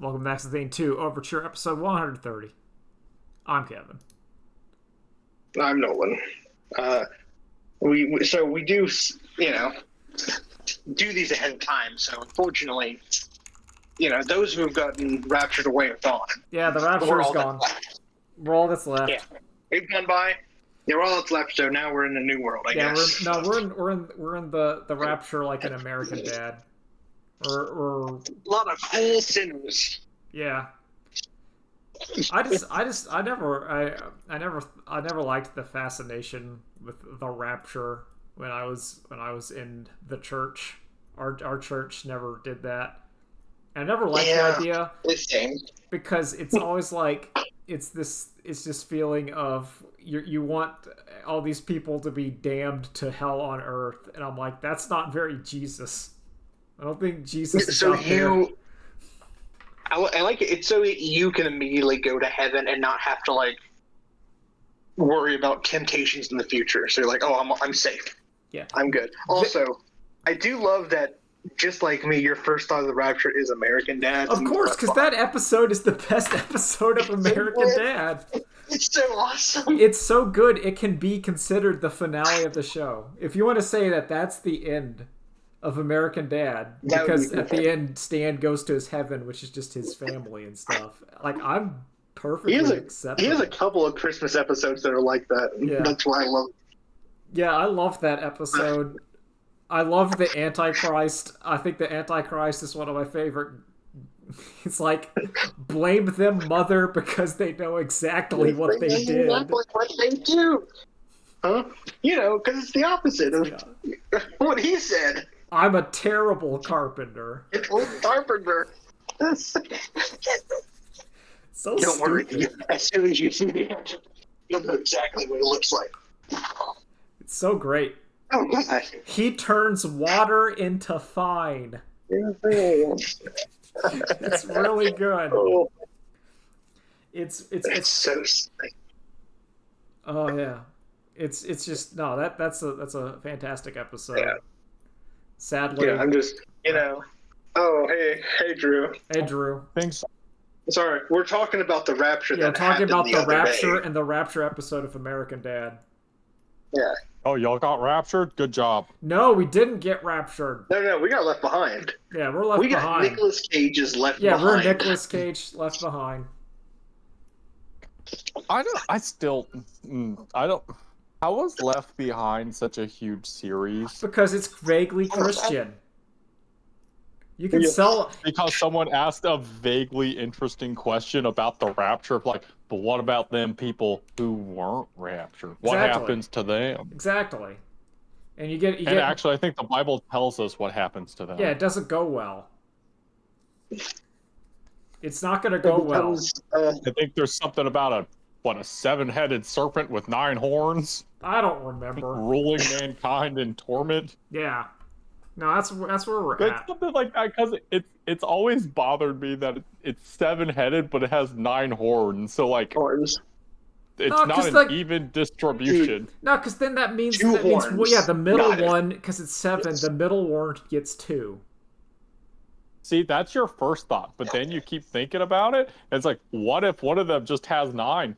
Welcome back to Thing 2, Overture, episode 130. I'm Kevin. I'm Nolan. We do, do these ahead of time. So unfortunately, those who have gotten raptured away are gone. Yeah, the rapture is gone. We're all that's left. Yeah, they've gone by. They're all that's left. So now we're in a new world, I guess. We're in the rapture like an American Dad. Or a lot of cool sinners. Yeah. I never liked the fascination with the rapture when I was in the church. Our church never did that. I never liked the idea because it's always like it's this feeling of you want all these people to be damned to hell on earth, and I'm like, that's not very Jesus. I don't think Jesus is out there. I like it. It's so you can immediately go to heaven and not have to worry about temptations in the future. So you're like, oh, I'm safe. Yeah, I'm good. Also, I do love that. Just like me, your first thought of the rapture is American Dad. Of course, because that episode is the best episode of American Dad. It's so awesome. It's so good, it can be considered the finale of the show. If you want to say that that's the end of American Dad, because at the end, Stan goes to his heaven, which is just his family and stuff. I'm perfectly accepting. He has a couple of Christmas episodes that are like that. Yeah. That's why I love it. Yeah, I love that episode. I love the Antichrist. I think the Antichrist is one of my favorite. It's like, blame them, mother, because they know exactly what they did. Exactly what they do. Huh? Because it's the opposite of what he said. I'm a terrible carpenter. It's a carpenter. So Don't worry. stupid. As soon as you see the answer, you'll know exactly what it looks like. It's so great. Oh, God. He turns water into fine. It's really good. Oh. It's so sick. Oh yeah. It's just that's a fantastic episode. Yeah. Sadly. Yeah, I'm just Oh, hey Drew. Hey Drew. Thanks. Sorry, we're talking about the rapture. Yeah, talking about the rapture and the rapture episode of American Dad. Yeah. Oh, y'all got raptured? Good job. No, we didn't get raptured. No, we got left behind. Yeah, we're left behind. We got Nicolas Cage's left behind. Yeah, we're Nicolas Cage left behind. I how was Left Behind such a huge series? Because it's vaguely Christian. You can sell... Because someone asked a vaguely interesting question about the rapture, but what about them people who weren't raptured? What happens to them? Exactly. And actually, I think the Bible tells us what happens to them. Yeah, it doesn't go well. It's not going to go well. I think there's something about a seven-headed serpent with 9 horns? I don't remember. Ruling mankind in torment? Yeah. No, that's where we're at. It's something like that, because it's always bothered me that it's 7-headed, but it has 9 horns. So horns. It's not an even distribution. No, because then that means the middle one, because it's 7, the middle one gets 2. See, that's your first thought, but then you keep thinking about it, and it's like, what if one of them just has 9?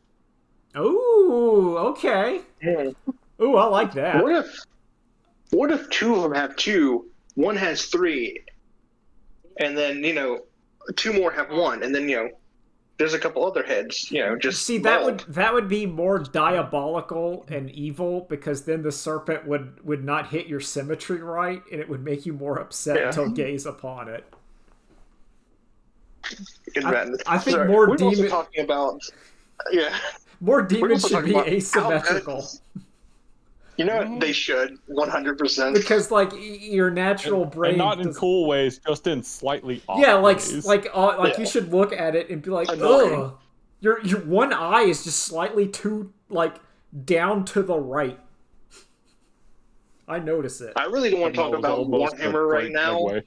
Ooh, okay. Yeah. Ooh, I like that. What if 2 of them have 2, one has 3, and then, 2 more have 1, and then, there's a couple other heads, just... See, that would be more diabolical and evil, because then the serpent would not hit your symmetry right, and it would make you more upset to gaze upon it. I think more demons... also talking about... Yeah. More demons should be asymmetrical. They should 100%. Because your natural brain, and not in cool ways, just in slightly off ways. You should look at it and be like, ugh, your one eye is just slightly too down to the right. I notice it. I really don't want to talk about Warhammer right now.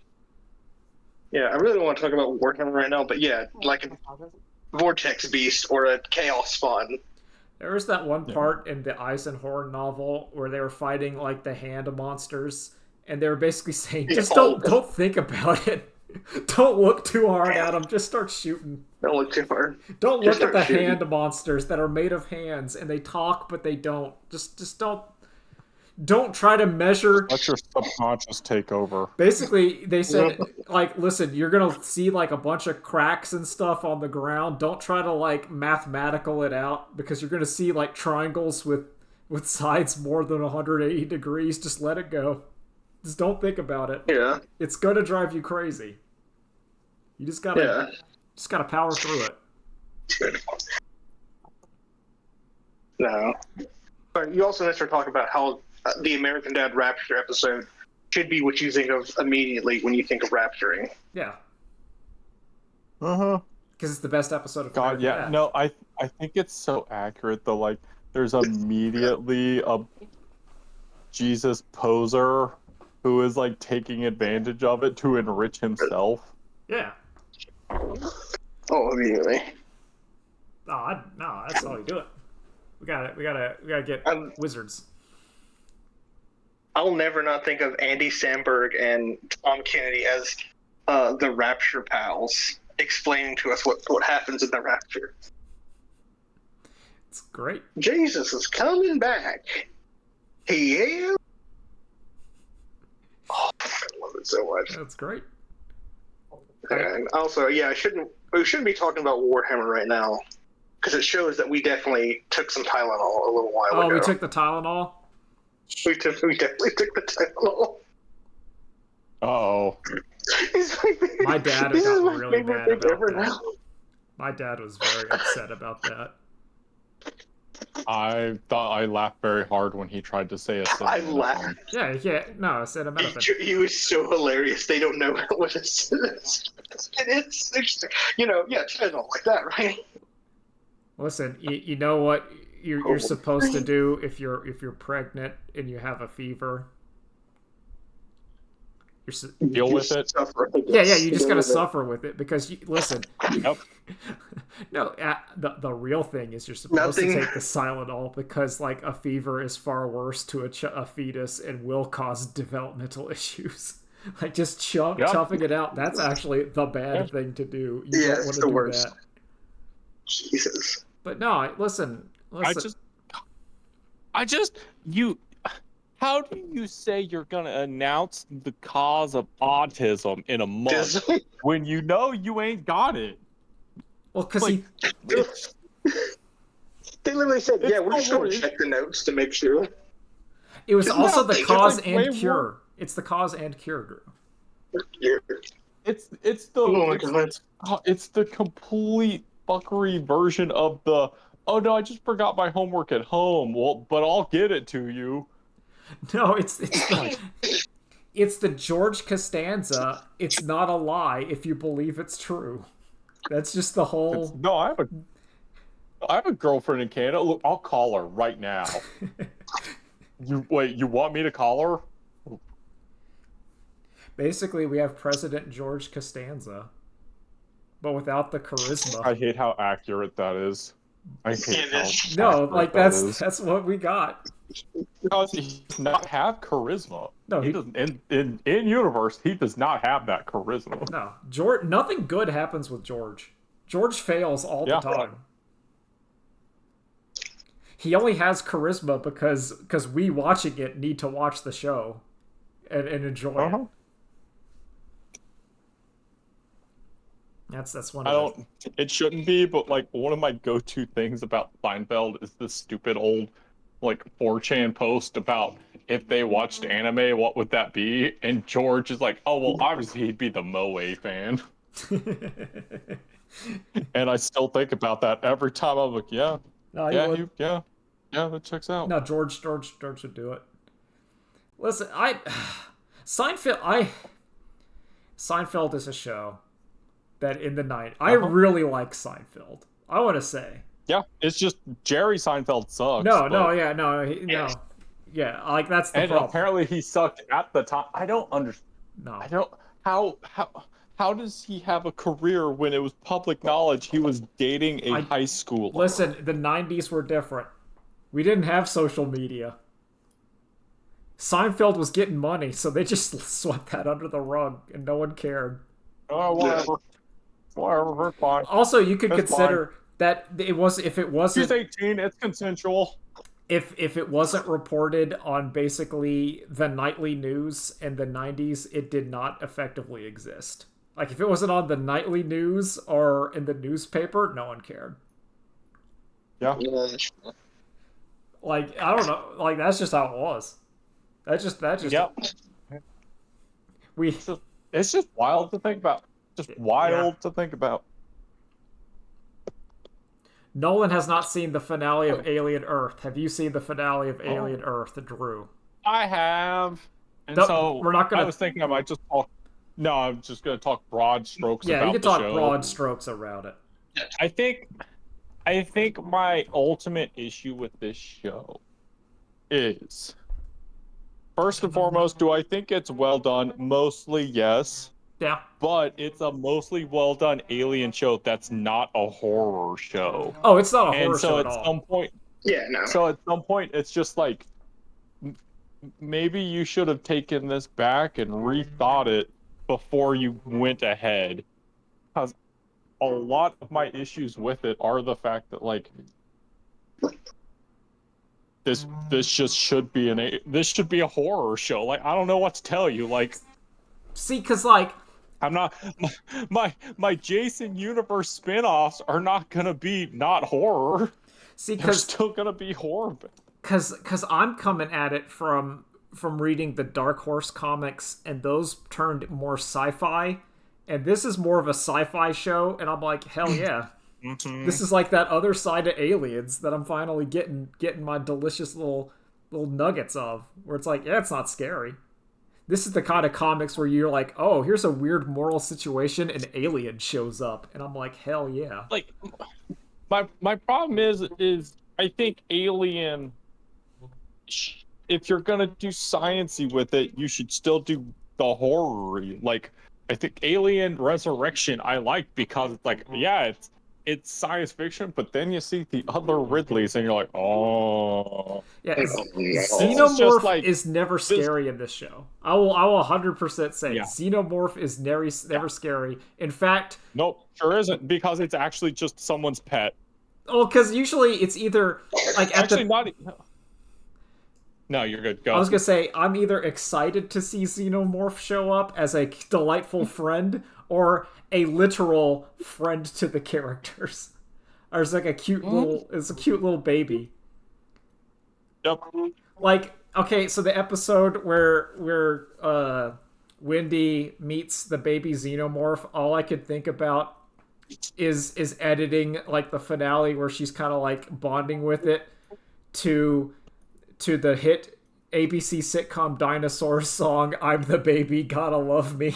Yeah, I really don't want to talk about Warhammer right now, but yeah, like a Vortex Beast or a Chaos Spawn. There was that one part in the Eisenhorn novel where they were fighting the hand monsters, and they were basically saying, just don't think about it. Don't look too hard at them. Just start shooting. Don't look too hard. Don't Just look at the start shooting. hand monsters that are made of hands and they talk but they don't. Just don't try to measure. Let your subconscious take over. Basically, they said, like, listen, you're gonna see like a bunch of cracks and stuff on the ground. Don't try to like mathematical it out because you're gonna see like triangles with sides more than 180 degrees. Just let it go. Just don't think about it. Yeah. It's gonna drive you crazy. You just gotta power through it. No. But you also necessarily talk about how the American Dad Rapture episode should be what you think of immediately when you think of rapturing. Yeah. Uh-huh. Because it's the best episode of God, American yeah. Dad. No, I think it's so accurate though. Like, there's immediately a Jesus poser who is like taking advantage of it to enrich himself. Yeah. Oh, immediately. No, that's how you do it. We gotta get wizards. I'll never not think of Andy Samberg and Tom Kennedy as the Rapture pals, explaining to us what happens in the Rapture. It's great. Jesus is coming back. He is. Oh, I love it so much. That's great. And also, we shouldn't be talking about Warhammer right now because it shows that we definitely took some Tylenol a little while ago. Oh, we took the Tylenol? We definitely took the Tylenol. Uh-oh. My dad got really mad about that. Now. My dad was very upset about that. I thought I laughed very hard when he tried to say a I laughed. Yeah, no, acetaminophen. He was so hilarious. They don't know what it is. It's Tylenol like that, right? Listen, you know what you're supposed to do if you're pregnant and you have a fever. Deal with it. Yeah, you just gotta suffer with it because listen. Yep. No, the real thing is you're supposed to take the Tylenol because like a fever is far worse to a fetus and will cause developmental issues. Like just chuffing it out. That's actually the bad thing to do. You don't want to do worst. that. Jesus. But no, listen. How do you say you're gonna announce the cause of autism in a month when you know you ain't got it? Well, because they literally said, we're just going to check the notes to make sure. It was also the cause and cure. It's the cause and cure, Drew. It's the complete fuckery version of the, oh no, I just forgot my homework at home. Well, but I'll get it to you. No, it's the George Costanza. It's not a lie if you believe it's true. That's just the whole. I have a girlfriend in Canada. Look, I'll call her right now. You want me to call her? Basically, we have President George Costanza, but without the charisma. I hate how accurate that is. That's what we got. Because he does not have charisma. No, he doesn't. In universe, he does not have that charisma. No, George. Nothing good happens with George. George fails all the time. He only has charisma because we watching it need to watch the show and enjoy it. That's one. It shouldn't be, but like one of my go-to things about Seinfeld is this stupid old like 4chan post about if they watched anime, what would that be? And George is like, oh well, obviously he'd be the Moe fan. And I still think about that every time. I'm like, yeah, that checks out. No, George would do it. Listen, Seinfeld is a show that in the night I really like Seinfeld. I want to say. Yeah, it's just Jerry Seinfeld sucks. Yeah, like that's the and problem. Apparently he sucked at the time. I don't understand. No. I don't. How does he have a career when it was public knowledge he was dating a high schooler? Listen, the 90s were different. We didn't have social media. Seinfeld was getting money, so they just swept that under the rug, and no one cared. Oh, whatever. Whatever, it's fine. Also, you could It's consider that it was if it She's wasn't 18, it's consensual. if it wasn't reported on basically the nightly news in the 90s, it did not effectively exist. Like if it wasn't on the nightly news or in the newspaper, no one cared. Yeah. Like I don't know, like that's just how it was. That just Yep. we It's just wild to think about. Just wild to think about. Nolan has not seen the finale of Alien Earth. Have you seen the finale of Alien Earth, Drew? I have. And No, so we're not gonna. I was thinking I might just talk. No, I'm just going to talk broad strokes Yeah, about you can the talk show. broad strokes around it. I think my ultimate issue with this show is, first and foremost, do I think it's well done? Mostly yes. Yeah. But it's a mostly well done alien show that's not a horror show. Oh, it's not a And horror so show at at all. some point, Yeah, no. so at some point, it's just like maybe you should have taken this back and rethought it before you went ahead. Because a lot of my issues with it are the fact that like this just should be this should be a horror show. Like I don't know what to tell you. Like See, because like I'm not my Jason universe spin-offs are not gonna be not horror. See, they're still gonna be horror. Because I'm coming at it from reading the Dark Horse comics, and those turned more sci-fi, and this is more of a sci-fi show, and I'm like, hell yeah. This is like that other side of Aliens that I'm finally getting my delicious little nuggets of, where it's like, yeah, it's not scary. This is the kind of comics where you're like, oh, here's a weird moral situation, and Alien shows up, and I'm like, hell yeah. Like, my problem is I think Alien, if you're gonna do science-y with it, you should still do the horror-y. Like, I think Alien Resurrection I like because it's like, yeah, it's science fiction, but then you see the other Ridleys and you're like, oh. Yeah, Xenomorph is never scary in this show. I will 100% say Xenomorph is never scary. In fact, nope, sure isn't, because it's actually just someone's pet. Oh, because usually it's either like No, you're good. Go. I was gonna say I'm either excited to see Xenomorph show up as a delightful friend or a literal friend to the characters. Or it's like a cute little baby. Yep. Like, okay, so the episode where Wendy meets the baby Xenomorph, all I could think about is editing like the finale where she's kind of like bonding with it to the hit ABC sitcom Dinosaurs song "I'm the Baby, Gotta Love Me."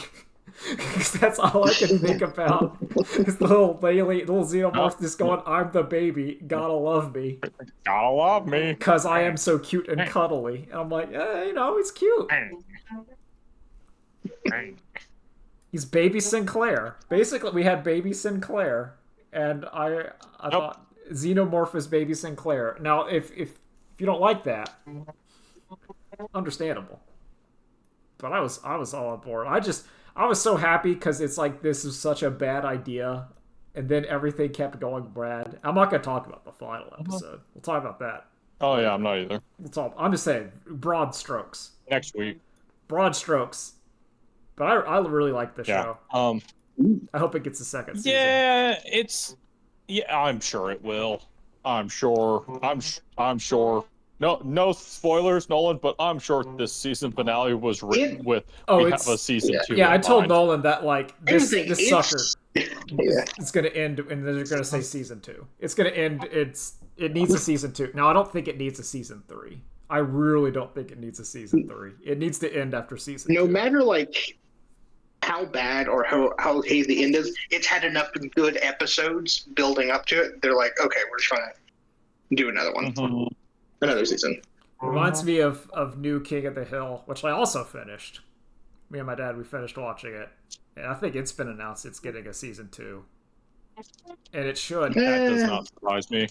That's all I can think about. Is the little Xenomorph just going, "I'm the baby, gotta love me, gotta love me, because I am so cute and cuddly." And I'm like, he's cute. He's Baby Sinclair. Basically, we had Baby Sinclair, and I thought Xenomorph is Baby Sinclair. Now, if you don't like that, understandable. But I was all on board. I was so happy because it's like this is such a bad idea, and then everything kept going bad. I'm not gonna talk about the final episode. We'll talk about that. Oh yeah, I'm not either. I'm just saying broad strokes. Next week. Broad strokes. But I really like the show. I hope it gets a second season. Yeah, I'm sure it will. I'm sure. No spoilers, Nolan, but I'm sure this season finale was written with we have a season 2. Yeah, I told Nolan that like this sucker it's gonna end and they're gonna say season 2. It's gonna end. It needs a season 2. Now I don't think it needs a season 3. I really don't think it needs a season 3. It needs to end after season 2. No matter like how bad or how hazy the end is, it's had enough good episodes building up to it. They're like, okay, we're just trying to do another one. Mm-hmm. Another season. Reminds me of New King of the Hill, which I also finished. Me and my dad, we finished watching it. And I think it's been announced it's getting a season 2. And it should. That does not surprise me.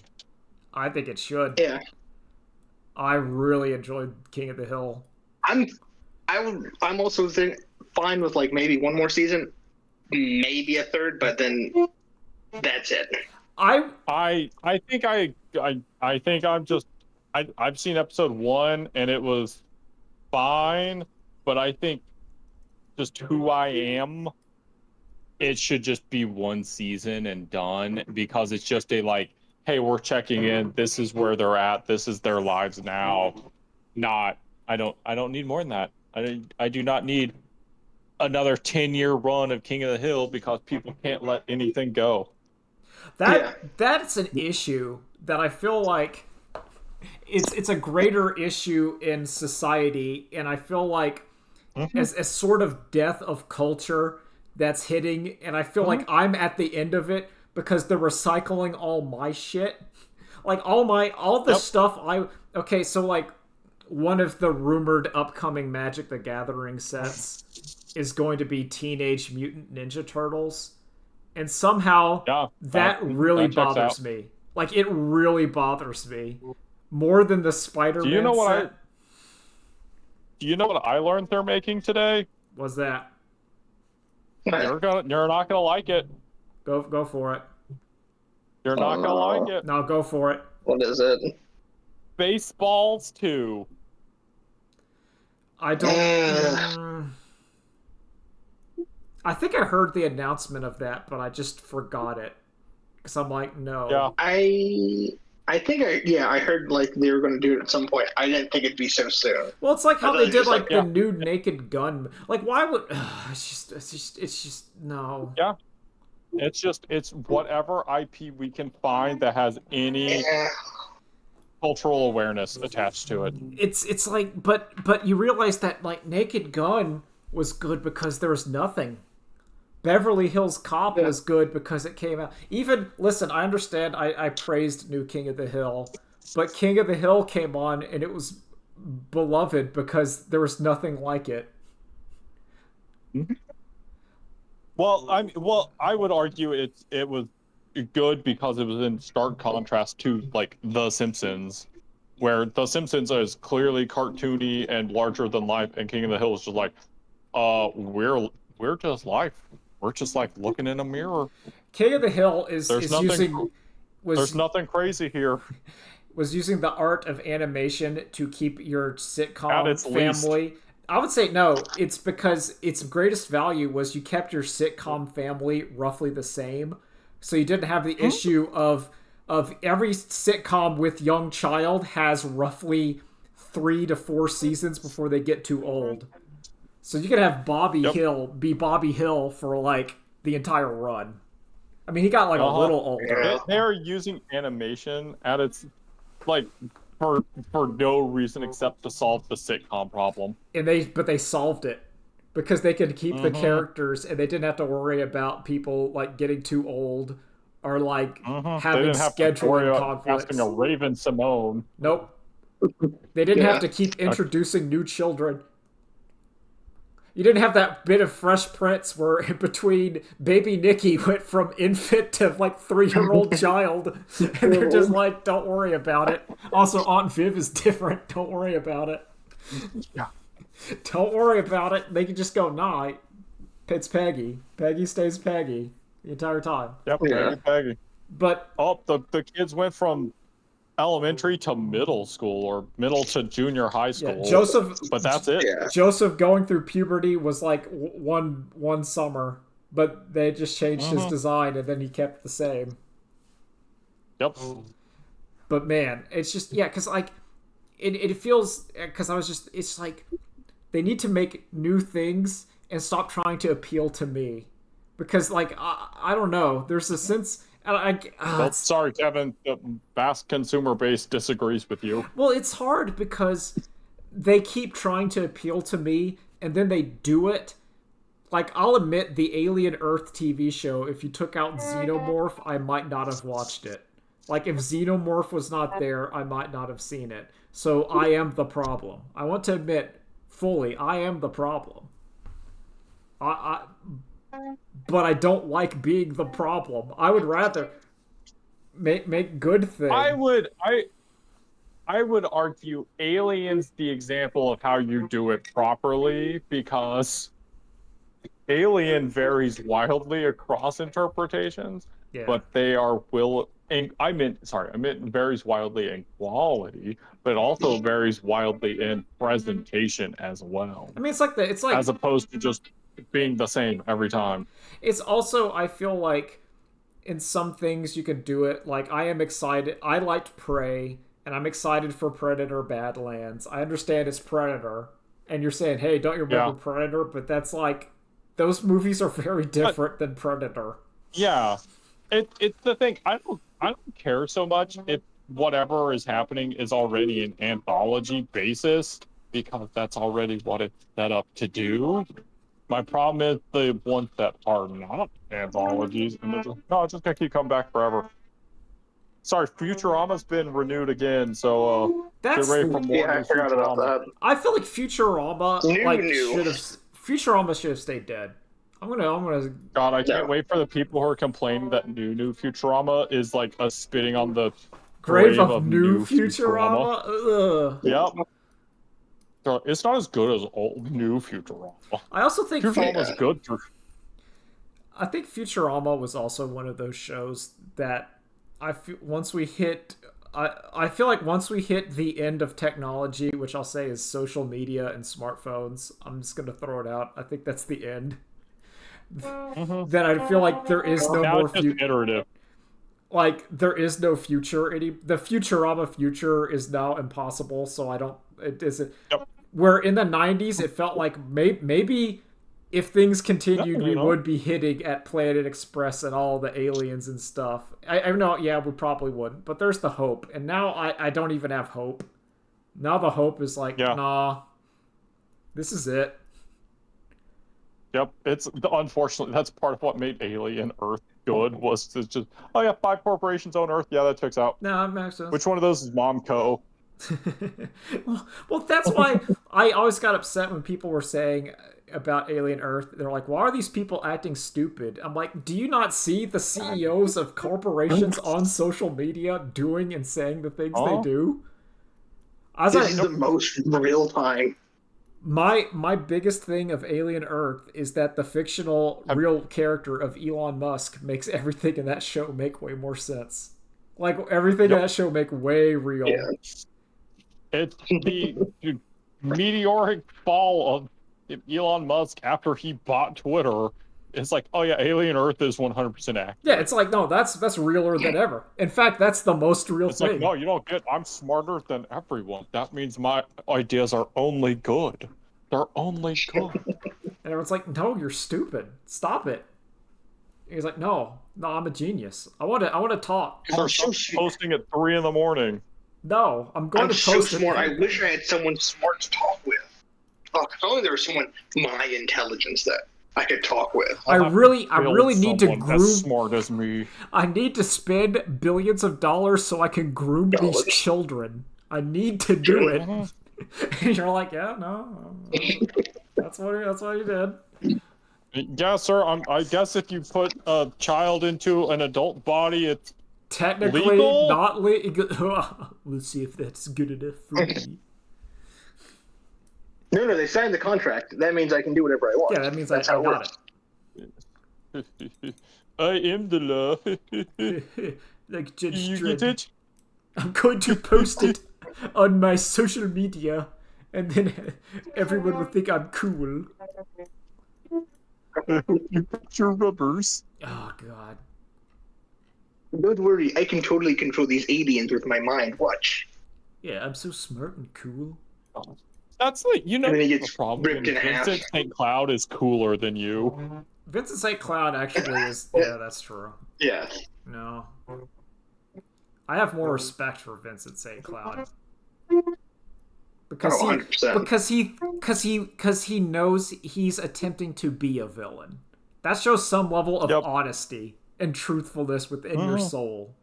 I think it should. Yeah. I really enjoyed King of the Hill. I'm also fine with like maybe one more season, maybe a third, but then that's it. I think I've seen episode 1 and it was fine, but I think just who I am, it should just be one season and done, because it's just a like, hey, we're checking in, this is where they're at, this is their lives now. Not I don't need more than that. I do not need another 10-year run of King of the Hill because people can't let anything go. That's an issue that I feel like it's a greater issue in society, and I feel like as sort of death of culture that's hitting, and I feel like I'm at the end of it because they're recycling all my shit. Like all the stuff okay, so like one of the rumored upcoming Magic the Gathering sets is going to be Teenage Mutant Ninja Turtles. And somehow that really bothers me. Like, it really bothers me. More than the Spider-Man set. Do you know what I learned they're making today? What's that? You're not gonna like it. Go for it. You're not gonna like it. No, go for it. What is it? Baseballs 2. I don't... I think I heard the announcement of that, but I just forgot it. Because I'm like, no. Yeah. I think I heard like they were going to do it at some point. I didn't think it'd be so soon. Well, it's like how they did like the new Naked Gun. Like, why would... It's just no. Yeah. It's whatever IP we can find that has any cultural awareness attached to it. It's like, but you realize that like Naked Gun was good because there was nothing. Beverly Hills Cop was good because it came out. Even, listen, I understand I praised New King of the Hill, but King of the Hill came on and it was beloved because there was nothing like it. Mm-hmm. Well, I would argue it was good because it was in stark contrast to like The Simpsons, where The Simpsons is clearly cartoony and larger than life, and King of the Hill is just like, we're just life. We're just like looking in a mirror. King of the Hill there's nothing crazy here. Was using the art of animation to keep your sitcom family. Least. I would say no. It's because its greatest value was you kept your sitcom family roughly the same, so you didn't have the issue of every sitcom with young child has roughly 3 to 4 seasons before they get too old. So you could have Bobby Hill be Bobby Hill for like the entire run. I mean, he got like a little older. They're using animation at its like for no reason except to solve the sitcom problem. And they solved it because they could keep the characters and they didn't have to worry about people like getting too old or like having scheduling conflicts. Asking a Raven Simone. Nope. They didn't have to keep introducing new children. You didn't have that bit of Fresh Prince where in between baby Nikki went from infant to like 3-year-old child. And they're just like, don't worry about it. Also, Aunt Viv is different. Don't worry about it. Yeah. Don't worry about it. They can just go, nah, it's Peggy. Peggy stays Peggy the entire time. Yep, Peggy. But the kids went from elementary to middle school or middle to junior high school. Yeah, Joseph, but that's it. Yeah. Joseph going through puberty was like one summer, but they just changed his design and then he kept the same. Yep. But man, it's just because like it feels because it's like they need to make new things and stop trying to appeal to me because like I don't know, there's a sense. Sorry, Kevin. The vast consumer base disagrees with you. Well, it's hard because they keep trying to appeal to me, and then they do it. Like, I'll admit, the Alien Earth TV show, if you took out Xenomorph, I might not have watched it. Like, if Xenomorph was not there, I might not have seen it. So, I am the problem. I want to admit, fully, I am the problem. But I don't like being the problem. I would rather make good things. I would argue Alien's the example of how you do it properly because Alien varies wildly across interpretations, Yeah. but they are I meant varies wildly in quality, but it also varies wildly in presentation as well, I mean, it's like as opposed to just being the same every time. it's also, I feel like in some things you can do it. Like, I am excited. I liked Prey, and I'm excited for Predator Badlands. I understand it's Predator, and you're saying, hey, don't you remember Yeah. Predator? But that's like, those movies are very different than Predator. Yeah, it's the thing. I don't care so much if whatever is happening is already an anthology basis because that's already what it's set up to do. My problem is the ones that are not anthologies, and they're just, no, it's just gonna keep coming back forever. Sorry, Futurama's been renewed again, so get That's ready for more Yeah, new I forgot about Futurama. that. I feel like Futurama New. Futurama should have stayed dead. I'm gonna God, I can't No. wait for the people who are complaining that new Futurama is like a spitting on the grave grave of of new new Futurama. Futurama. Ugh. Yep. So it's not as good as old new Futurama. I also think Futurama's good through. I think Futurama was also one of those shows that I feel once we hit. I feel like once we hit the end of technology, which I'll say is social media and smartphones, I'm just gonna throw it out. I think that's the end. Then I feel like there is no Now more it's just future. iterative. Like, there is no future. The Futurama future is now impossible. So I don't. It isn't. Yep. Where in the 90s it felt like maybe if things continued, Yeah, we would be hitting at Planet Express and all the aliens and stuff. I know, yeah, we probably wouldn't, but there's the hope. And now I don't even have hope. Now the hope is like, Yeah. nah, this is it. Yep. Unfortunately that's part of what made Alien Earth good was to just, oh yeah, 5 corporations own Earth. Yeah, that checks out. No, it makes sense. Which one of those is Momco? well, that's why I always got upset when people were saying about Alien Earth. They're like, why are these people acting stupid? I'm like, do you not see the CEOs of corporations on social media doing and saying the things they do? This is the most real time. My biggest thing of Alien Earth is that the fictional real character of Elon Musk makes everything in that show make way more sense. Like, everything in that show make way real. Yeah. It's the meteoric fall of Elon Musk after he bought Twitter. It's like, oh yeah, Alien Earth is 100% accurate. Yeah, it's like, no, that's realer than ever. In fact, that's the most real It's thing. like, no, you don't get, I'm smarter than everyone. That means my ideas are only good. They're only good. And everyone's like, no, you're stupid. Stop it. And he's like, no, I'm a genius. I want to talk. I'm so Posting at 3 in the morning. No, I'm going I'm to so post smart. it. I wish I had someone smart to talk with. Oh, if only there was someone my intelligence that I could talk with. I really need to groom. As smart as me. I need to spend billions of dollars so I can groom these children. I need to do it. And you're like, yeah, no, that's what you did. Yeah, sir. I guess if you put a child into an adult body, it's technically legal? not legal. We'll see if that's good enough for me. No, they signed the contract. That means I can do whatever I want. Yeah, that means That's I how it got works. it. I am the law. Like Judge You Dredd. get it? I'm going to post it on my social media, and then everyone will think I'm cool. You put your rubbers. Oh god. Don't worry, I can totally control these aliens with my mind. Watch. Yeah, I'm so smart and cool. That's like, And then he the gets problem. ripped in half. Vincent St. Cloud is cooler than you. Vincent St. Cloud actually is. Yeah, that's true. Yeah. No. I have more respect for Vincent St. Cloud. Because Oh, 100%. because he knows he's attempting to be a villain. That shows some level of honesty and truthfulness within your soul.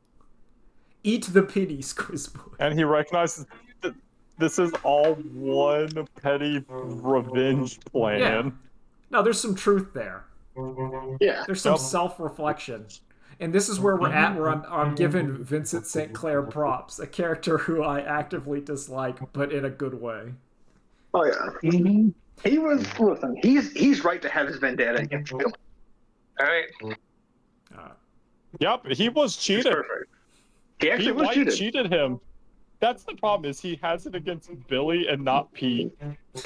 Eat the pennies, Quizboy. And he recognizes that this is all one petty revenge plan. Yeah. No, there's some truth there. Yeah. There's some self-reflection. And this is where we're at, where I'm giving Vincent St. Clair props, a character who I actively dislike, but in a good way. Oh, yeah. He was listen. He's right to have his vendetta against Billy. All right. Yep, he was cheated. Perfect. He actually was White cheated. him. That's the problem. Is he has it against Billy and not Pete?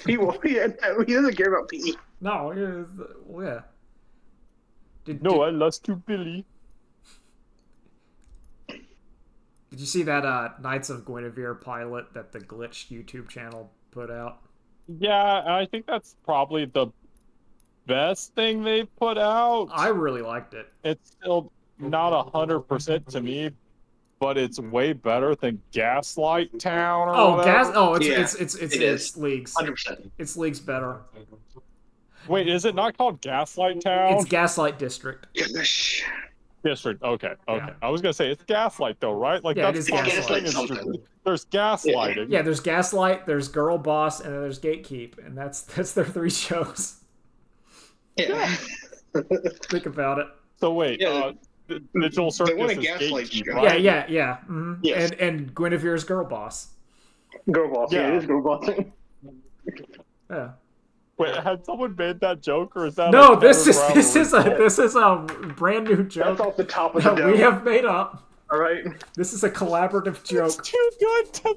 He doesn't care about Pete. No, yeah. I lost to Billy. Did you see that Knights of Guinevere pilot that the Glitch YouTube channel put out? Yeah, I think that's probably the best thing they've put out. I really liked it. It's still not 100% to me, but it's way better than Gaslight Town or whatever. It's leagues. 100%. It's leagues better. Wait, is it not called Gaslight Town? It's Gaslight District. District. Okay. Yeah. I was gonna say it's Gaslight though, right? Like Yeah, that's it is Gaslight. there's gaslighting. Yeah, there's Gaslight, there's Girlboss, and then there's Gatekeep, and that's their 3 shows. Yeah. Think about it. So wait, Digital Circus is Gaslight Gatekeep, show. right? Yeah. Mm-hmm. Yes. And Guinevere's Girlboss. Girlboss. Yeah, it is Girlboss. Yeah. Wait, had someone made that joke, or is that No? This is a brand new joke That's off the top of the dome. we have made up. All right. This is a collaborative joke. It's too good to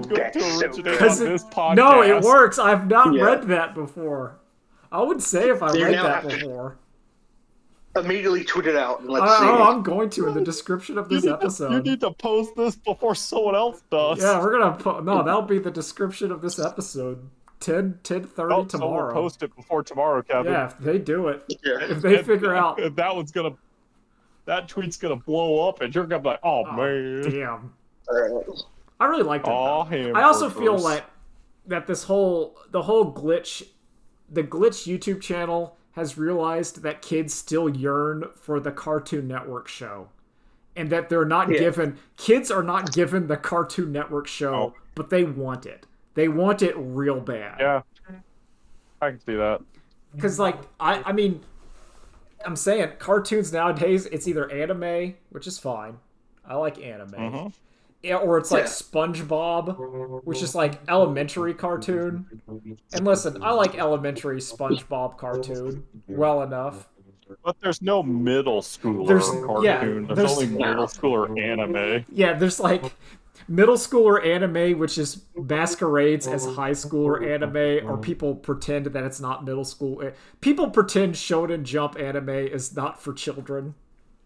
That's originate so on this podcast. No, it works. I've not read that before. I would say if I read that before. Immediately tweet it out and let's see. I'm going to in the description of this episode. You need to post this before someone else does. Yeah, we're gonna no, that'll be the description of this episode. 10:30 tomorrow. Post it before tomorrow, Kevin. Yeah, if they do it. Yeah. If they figure out that tweet's gonna blow up, and you're gonna be like, "Oh man, damn." I really liked it. I also feel like that the glitch YouTube channel has realized that kids still yearn for the Cartoon Network show, and that they're not kids are not given the Cartoon Network show, but they want it. They want it real bad. Yeah, I can see that. Because, like, I mean, I'm saying cartoons nowadays, it's either anime, which is fine. I like anime. Mm-hmm. Yeah, or it's like SpongeBob, which is like elementary cartoon. And listen, I like elementary SpongeBob cartoon well enough. But there's no middle schooler cartoon. There's only middle schooler anime. Yeah, there's like middle schooler anime, which is masquerades as high schooler anime, or people pretend that it's not middle school. People pretend Shonen Jump anime is not for children.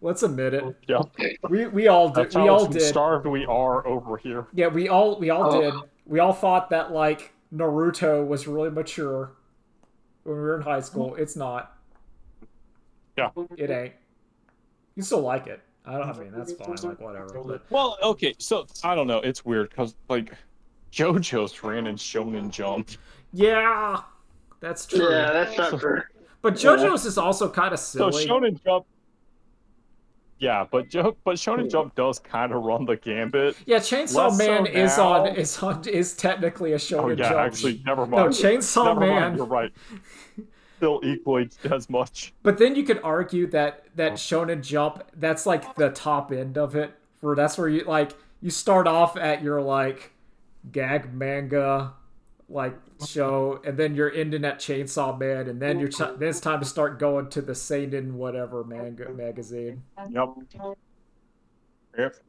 Let's admit it. Yeah, we all did. That's how starved we are over here. Yeah, we all did. We all thought that like Naruto was really mature when we were in high school. It's not. Yeah, it ain't. You still like it. I mean, that's fine. Like whatever. But... Well, okay. So I don't know. It's weird because like JoJo's ran in Shonen Jump. Yeah, that's true. Yeah, that's not true. But JoJo's is also kind of silly. So Shonen Jump. Yeah, but Shonen Jump does kind of run the gambit. Yeah, Chainsaw Man is technically a Shonen Jump. Actually, never mind. No, Chainsaw Man. You're right. Still equally as much. But then you could argue that Shonen Jump, that's like the top end of it. That's where you start off at your like gag manga like show, and then you're ending at Chainsaw Man, and then then it's time to start going to the seinen whatever magazine. Yep,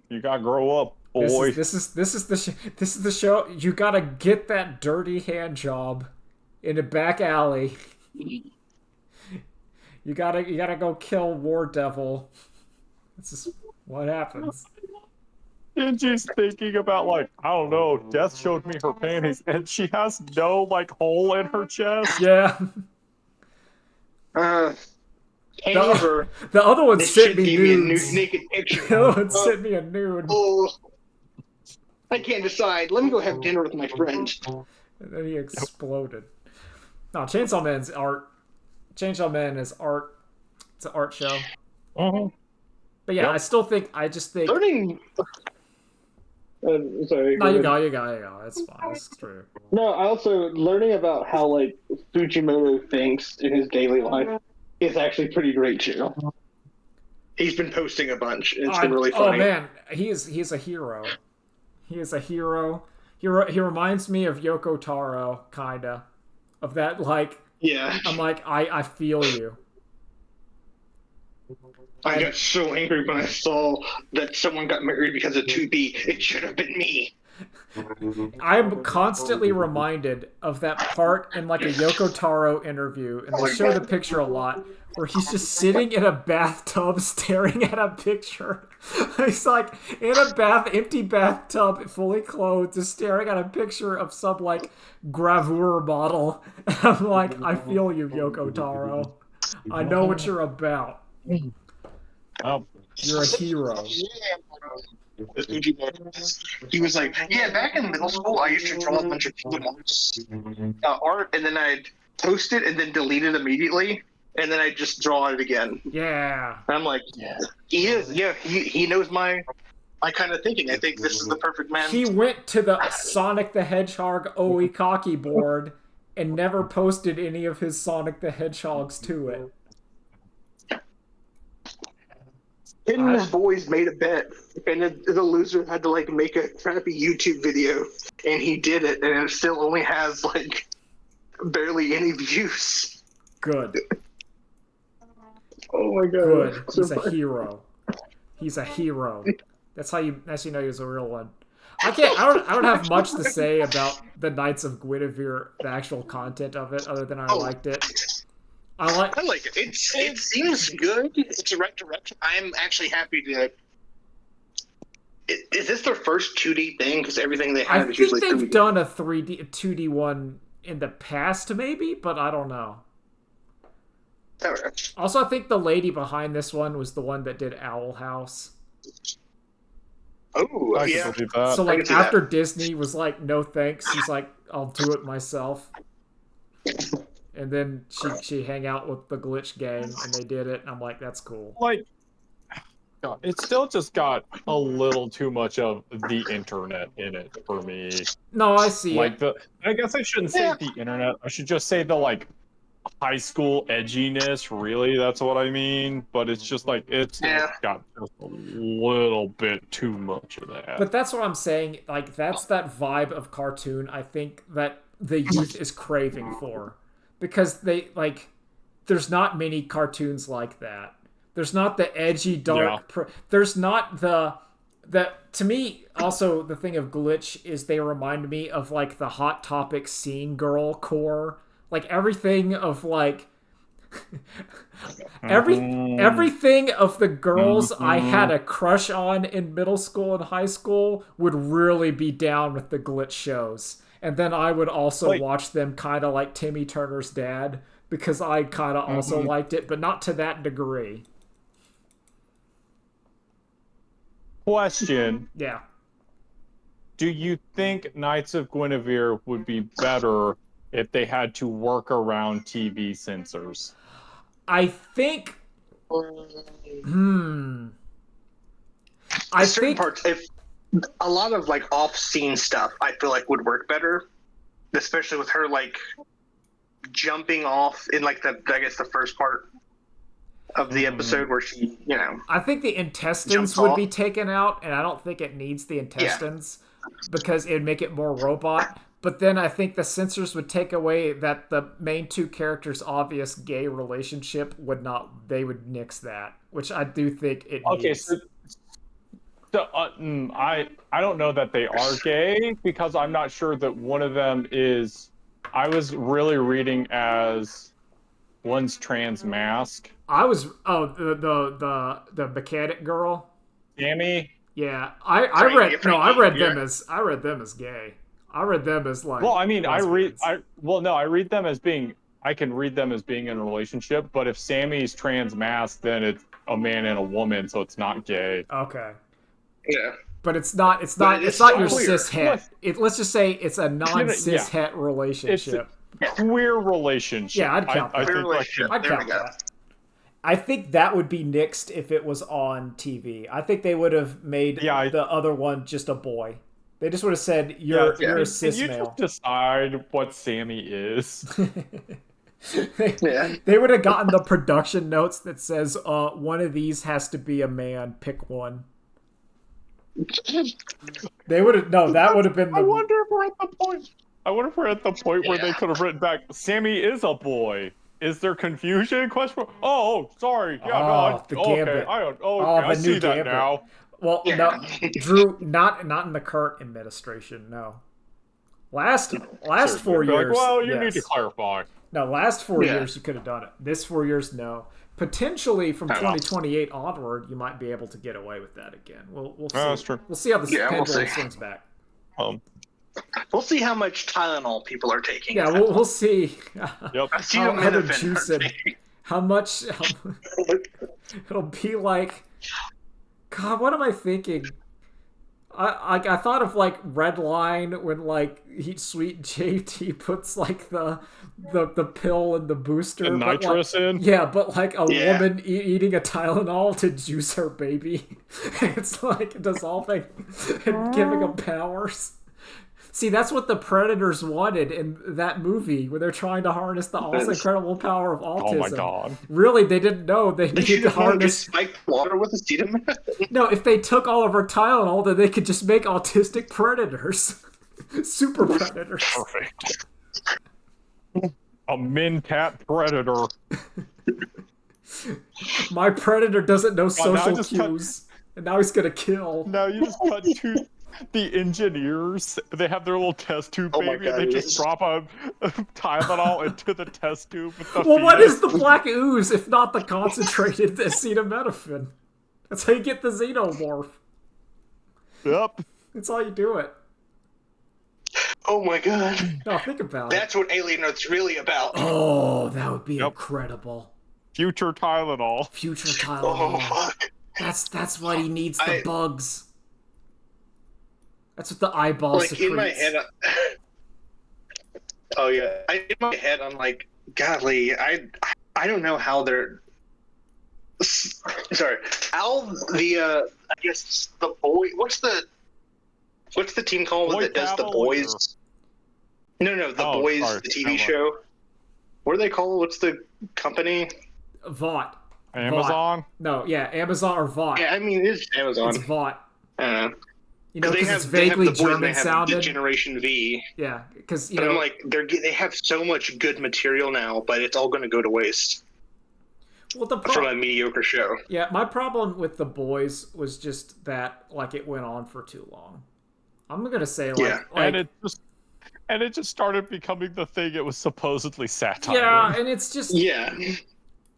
you gotta grow up, boy. This is the show. You gotta get that dirty hand job in a back alley. You gotta go kill War Devil. This is what happens. Genji's thinking about, like, I don't know, Death showed me her panties, and she has no, like, hole in her chest. Yeah. The other one sent me nudes. Naked picture. The other one sent me a nude. Oh, I can't decide. Let me go have dinner with my friends. And then he exploded. No, Chainsaw Man's art. Chainsaw Man is art. It's an art show. Uh-huh. But yeah, I just think... Learning... sorry. No, you go. It's fine. It's true. No, I also learning about how like Fujimoto thinks in his daily life is actually pretty great too. He's been posting a bunch. It's been really funny. Oh man, he's a hero. He is a hero. He reminds me of Yoko Taro, kinda. of that. Like, Yeah. I'm like, I feel you. I got so angry when I saw that someone got married because of 2B. It should have been me. I'm constantly reminded of that part in like a Yoko Taro interview, and they show the picture a lot, where he's just sitting in a bathtub staring at a picture. He's like in a empty bathtub, fully clothed, just staring at a picture of some like gravure model. And I'm like, I feel you, Yoko Taro. I know what you're about. Oh. You're a hero. He was like, yeah, back in middle school, I used to draw a bunch of Kingdom Hearts art, and then I'd post it and then delete it immediately, and then I'd just draw it again. Yeah. And I'm like, he is. Yeah, he knows my kind of thinking. I think this is the perfect man. He went to the Sonic the Hedgehog Oikaki board and never posted any of his Sonic the Hedgehogs to it. Him and his boys made a bet, and the loser had to like make a crappy YouTube video, and he did it, and it still only has like barely any views. Good. Oh my god. Good. He's a hero. He's a hero. That's how you know he's a real one. I don't have much to say about the Knights of Guinevere, the actual content of it, other than I liked it. I like it. It seems good. It's the right direction. I'm actually happy to. Is this their first 2D thing? Because everything they have is usually 3D. I think they've done a 2D one in the past, maybe, but I don't know. Right. Also, I think the lady behind this one was the one that did Owl House. Oh, yeah. So, like, after Disney was like, no thanks, he's like, I'll do it myself. And then she hang out with the Glitch gang, and they did it, and I'm like, that's cool. Like, it still just got a little too much of the internet in it for me. No, I see like it. I guess I shouldn't say the internet. I should just say the, like, high school edginess, really, that's what I mean. But it's just like, it's got just a little bit too much of that. But that's what I'm saying. Like, that's that vibe of cartoon I think that the youth is craving for. Because they, like, there's not many cartoons like that. There's not the edgy, dark... Yeah. There's not the... To me, also, the thing of Glitch is they remind me of, like, the Hot Topic scene girl core. Like, everything of, like... everything of the girls I had a crush on in middle school and high school would really be down with the Glitch shows. And then I would also watch them kind of like Timmy Turner's dad, because I kind of also liked it, but not to that degree. Question. Yeah. Do you think Knights of Guinevere would be better if they had to work around TV censors? I think... I think... parts, if a lot of like off-scene stuff, I feel like would work better, especially with her like jumping off in like the first part of the episode where she, I think the intestines would be taken out, and I don't think it needs the intestines because it'd make it more robot. But then I think the censors would take away that the main two characters' obvious gay relationship they would nix that, which I do think it needs. So, I don't know that they are gay, because I'm not sure that one of them is... I was really reading as one's trans mask. I was... Oh, the mechanic girl? Sammy? Yeah. I read them as gay. I read them as like... Well, I mean, I read them as being... I can read them as being in a relationship, but if Sammy's trans mask, then it's a man and a woman, so it's not gay. Okay. Yeah. But it's not your cis het. Let's just say it's a non-cis het relationship. It's a queer relationship. Yeah, I'd count that. I'd count that. I think that would be nixed if it was on TV. I think they would have made the other one just a boy. They just would have said, you're a cis male. Can you just decide what Sammy is? They would have gotten the production notes that says, one of these has to be a man, pick one. They would have... No, that would have been the... I wonder if we're at the point... I wonder if we're at the point where they could have written back, Sammy is a boy. Is there confusion? Question mark. Oh, sorry. Yeah, no. The Okay. Gambit. Okay. I The new see that Gambit. now. Well, Yeah. no, Drew, not in the current administration. No, last Seriously. 4 They're years. like, well, you yes. need to clarify. No, last 4 Yeah. years you could have done it. This 4 years, no. Potentially from I know. 2028 onward, you might be able to get away with that again. We'll see. That's true. We'll see how the Yeah, we'll pendulum see. swings back. We'll see how much Tylenol people are taking. Yeah, we'll see. Yep. How to juice it. How much? It'll be like. God, what am I thinking? I thought of like Red Line when like Sweet JT puts like the pill and the booster, And but, nitrous like, in. Yeah, but like a Yeah. woman eating a Tylenol to juice her baby. It's like dissolving and giving them powers. See, that's what the Predators wanted in that movie, where they're trying to harness the also incredible power of autism. Oh my god. Really, they didn't know they They needed should to have wanted to harness. spike water with acetaminophen. No, if they took all of our Tylenol, then they could just make autistic predators. Super predators. Perfect. A min-cat predator. My predator doesn't know now I social just cut- cues. And now he's gonna kill. Now you just cut to the engineers. They have their little test tube, Oh my baby, God, and they yes. just drop a Tylenol into the test tube with the Well, what fetus. is the black ooze if not the concentrated acetaminophen? That's how you get the xenomorph. Yep. That's how you do it. Oh my god. No, think about it. That's what Alien Earth's really about. Oh, that would be Yep. incredible. Future Tylenol. Future Oh Tylenol. fuck. That's what he needs. The bugs. That's what the eyeball Like secretes. in my head. Oh yeah. In my head, I'm like, golly, I don't know how they're. Sorry, how the I guess the boy. What's the team called Boy that does the Cavalier. boys? No, the Oh, boys, sorry. the TV Never mind. show. What are they called? What's the company? Vought. Amazon. No, yeah, Amazon or Vought. Yeah, I mean it's Amazon. It's Vought. I don't know. You know, they because have it's vaguely the boys, they German have sounded. Generation V. Yeah, because you But know. I'm like, they have so much good material now, but it's all going to go to waste Well, the from a mediocre show. Yeah, my problem with The Boys was just that like it went on for too long. I'm gonna say And it just started becoming the thing it was supposedly satire. yeah, and it's just Yeah.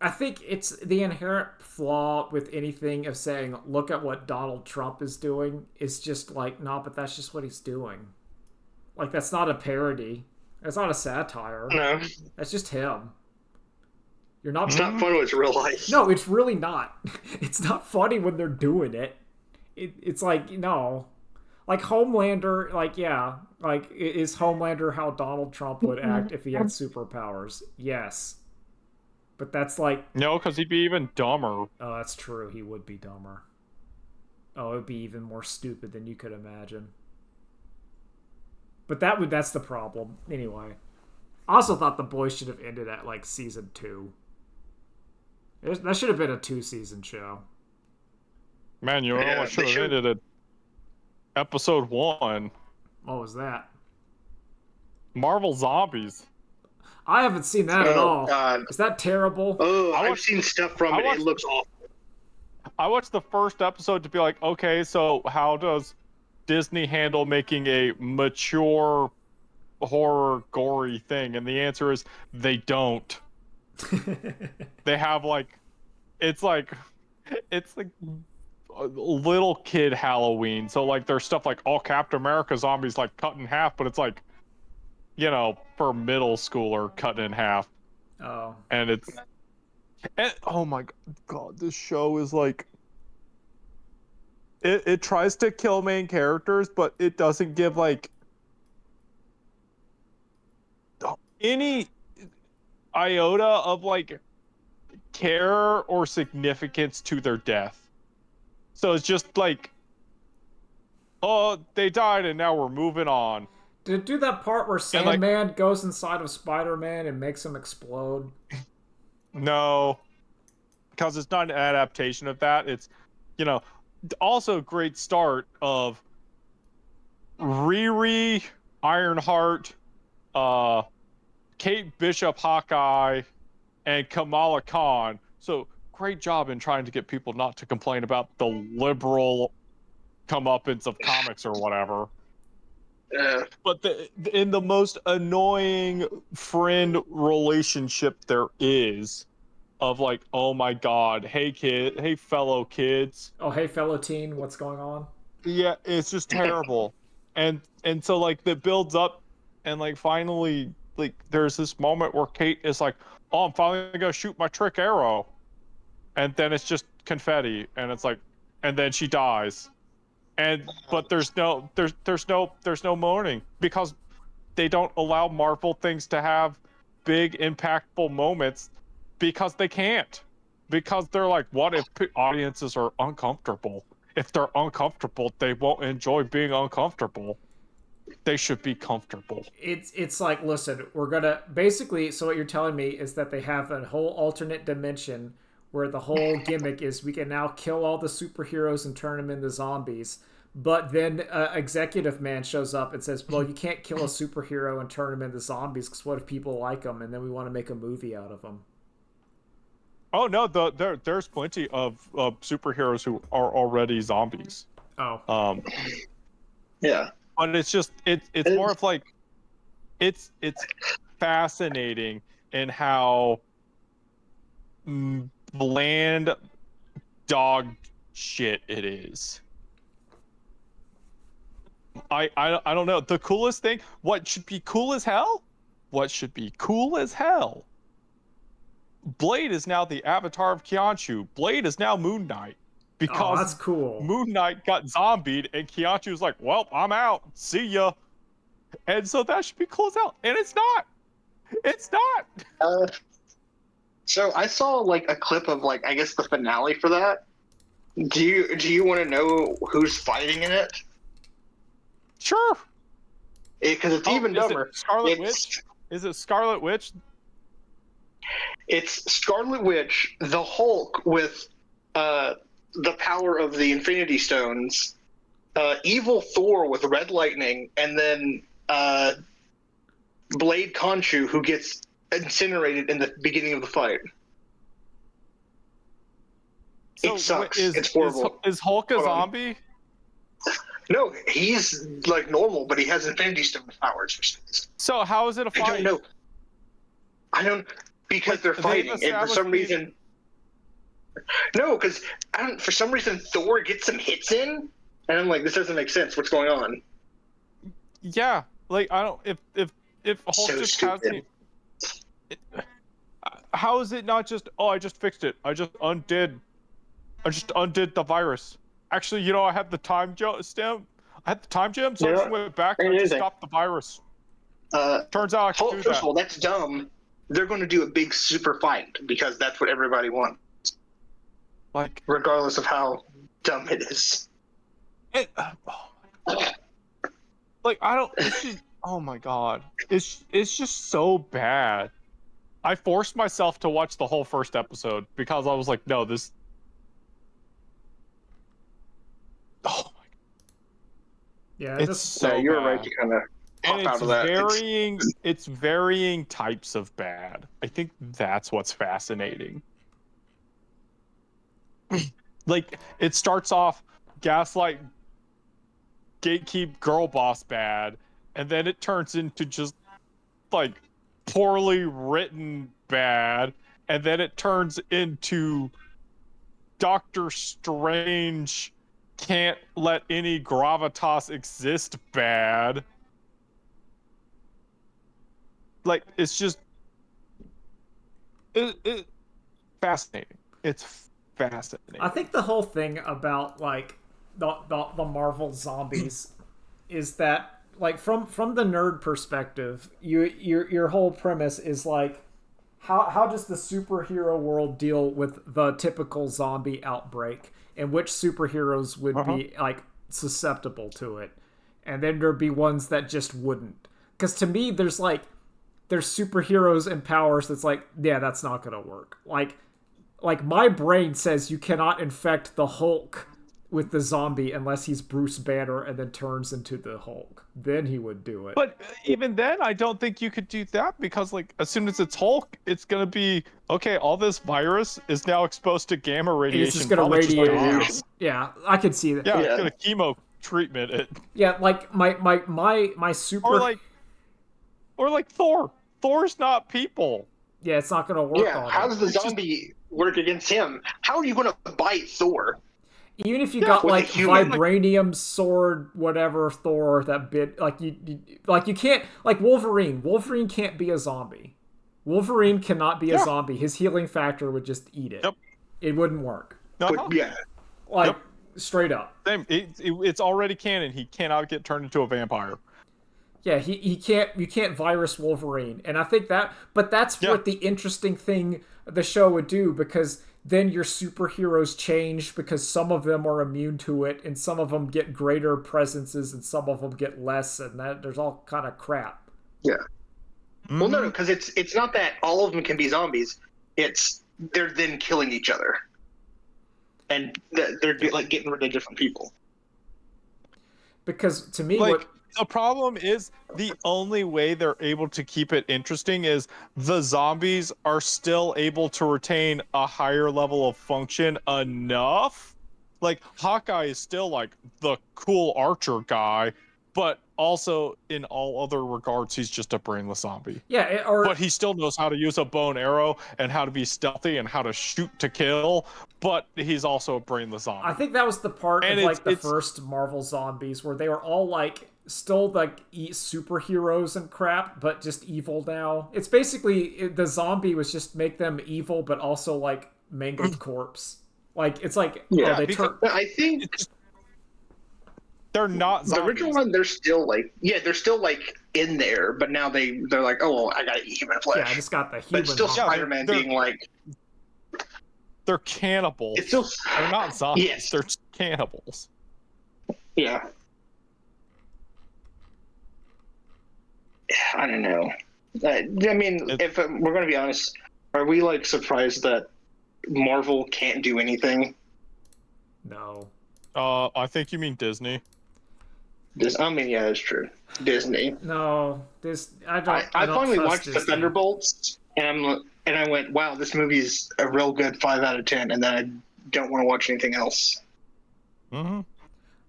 I think it's the inherent flaw with anything of saying, look at what Donald Trump is doing, is just like, nah, but that's just what he's doing. Like, that's not a parody. That's not a satire. No, That's just him. You're not... it's not fun when it's real life. No, it's really not. It's not funny when they're doing it. It's like, no. Like, Homelander, like, yeah. Like, is Homelander how Donald Trump would act if he had superpowers? Yes. But that's like... No, because he'd be even dumber. Oh, that's true. He would be dumber. Oh, it would be even more stupid than you could imagine. But that's the problem. Anyway. I also thought The Boys should have ended at, like, season 2. That should have been a 2-season show. Man, you know Yeah, what should they have ended at episode 1. What was that? Marvel Zombies. I haven't seen that at all. God. Is that terrible? Oh, I I've watched- seen stuff from I it. watched- It looks awful. I watched the first episode to be like, okay, so how does Disney handle making a mature horror gory thing? And the answer is they don't. They have like it's like a little kid Halloween. So like there's stuff like all Captain America zombies like cut in half, but it's like, you know, for a middle schooler cut in half. Oh. And oh my god, this show is like it tries to kill main characters, but it doesn't give like any iota of like care or significance to their death. So it's just like, oh, they died and now we're moving on. Did it do that part where Sandman goes inside of Spider-Man and makes him explode? No, because it's not an adaptation of that. It's, you know, also a great start of Riri, Ironheart, Kate Bishop, Hawkeye, and Kamala Khan. So great job in trying to get people not to complain about the liberal comeuppance of comics or whatever. But in the most annoying friend relationship there is, of like, oh my god, hey fellow kids. Oh, hey fellow teen, what's going on? Yeah, it's just terrible. And so like that builds up, and like finally like there's this moment where Kate is like, oh, I'm finally gonna shoot my trick arrow. And then it's just confetti, and it's like, and then she dies. But there's no mourning, because they don't allow Marvel things to have big impactful moments, because they can't. Because they're like, what if audiences are uncomfortable? If they're uncomfortable, they won't enjoy being uncomfortable. They should be comfortable. It's like, listen, we're gonna basically. So what you're telling me is that they have a whole alternate dimension where the whole gimmick is we can now kill all the superheroes and turn them into zombies. But then Executive Man shows up and says, well, you can't kill a superhero and turn them into zombies, because what if people like them and then we want to make a movie out of them? Oh no, there's plenty of superheroes who are already zombies. Oh. Yeah. But it's just it's more of like it's fascinating in how bland dog shit it is. I don't know. The coolest thing, what should be cool as hell? What should be cool as hell? Blade is now the avatar of Khonshu. Blade is now Moon Knight. Because that's cool. Moon Knight got zombied, and Khonshu's like, well, I'm out. See ya. And so that should be cool as hell. And it's not. It's not. So I saw like a clip of like, I guess the finale for that. Do you want to know who's fighting in it? Sure. Because it's even dumber. Scarlet Witch? Is it Scarlet Witch? It's Scarlet Witch, the Hulk with the power of the Infinity Stones, evil Thor with red lightning, and then Blade Khonshu, who gets incinerated in the beginning of the fight. So it sucks. It's horrible. Is Hulk a zombie? No, he's like normal, but he has Infinity Stone powers. So how is it a fight? I don't know. Because they're fighting, and for some reason. No, because for some reason Thor gets some hits in, and I'm like, this doesn't make sense. What's going on? Yeah, like I don't. If Hulk So just stupid. how is it not just? Oh, I just fixed it. I just undid the virus. Actually, you know, I had the time stem. I had the time gem, so I just went back and I just stopped the virus. Turns out I can do that. First of all, that's dumb. They're going to do a big super fight because that's what everybody wants. Like, regardless of how dumb it is. Like, I don't. It's just, oh my god, it's just so bad. I forced myself to watch the whole first episode because I was like, no, this. Oh my god. Yeah, it's so you're bad. right to kind of pop And out of that. It's varying types of bad. I think that's what's fascinating. Like, it starts off Gaslight, Gatekeep, Girlboss bad, and then it turns into just like poorly written bad, and then it turns into Doctor Strange can't let any gravitas exist bad. Like, it's just it fascinating. It's fascinating. I think the whole thing about like the Marvel zombies is that, like, from the nerd perspective, your whole premise is like, how does the superhero world deal with the typical zombie outbreak, and which superheroes would be like susceptible to it, and then there'd be ones that just wouldn't. Because to me, there's superheroes and powers that's like, yeah, that's not gonna work. Like my brain says you cannot infect the Hulk with the zombie unless he's Bruce Banner and then turns into the Hulk. Then he would do it. But even then, I don't think you could do that because, like, as soon as it's Hulk, it's gonna be okay. All this virus is now exposed to gamma radiation. It's just gonna probably radiate it dies. out. Yeah, I could see that. Yeah, it's gonna chemo treatment it. Yeah, like my super. Or like Thor. Thor's not people. Yeah, it's not gonna work. Yeah, how does the zombie work against him? How are you gonna bite Thor? Even if you got like vibranium sword, whatever Thor that bit, like you can't like Wolverine. Wolverine can't be a zombie. Wolverine cannot be a zombie. His healing factor would just eat it. Yep. It wouldn't work. But, yeah. Like straight up. Same. It's already canon. He cannot get turned into a vampire. Yeah, he can't. You can't virus Wolverine, and I think that. But that's what the interesting thing the show would do, because then your superheroes change because some of them are immune to it, and some of them get greater presences, and some of them get less, and that there's all kind of crap. Yeah. Mm-hmm. Well, no, because it's not that all of them can be zombies. It's they're then killing each other, and they're like getting rid of different people. Because to me, like, the problem is the only way they're able to keep it interesting is the zombies are still able to retain a higher level of function enough. Like, Hawkeye is still like the cool archer guy, but also in all other regards, he's just a brainless zombie. Yeah, but he still knows how to use a bow and arrow and how to be stealthy and how to shoot to kill, but he's also a brainless zombie. I think that was the part of like the first Marvel zombies where they were all like still like superheroes and crap, but just evil now. It's basically the zombie was just make them evil, but also like mangled corpse. Like it's like I think they're not zombies. The original one, they're still like in there, but now they're like, oh, well, I gotta eat human flesh. Yeah, I just got the human. But still, Spider-Man being like, they're cannibals. It's still they're not zombies. Yes. They're cannibals. Yeah. I don't know. I mean, if we're gonna be honest, are we like surprised that Marvel can't do anything? No. I think you mean Disney. I mean, yeah, that's true. Disney. No, I finally watched Disney. the Thunderbolts, and I went, wow, this movie's a real good 5 out of 10, and then I don't want to watch anything else. Mm-hmm.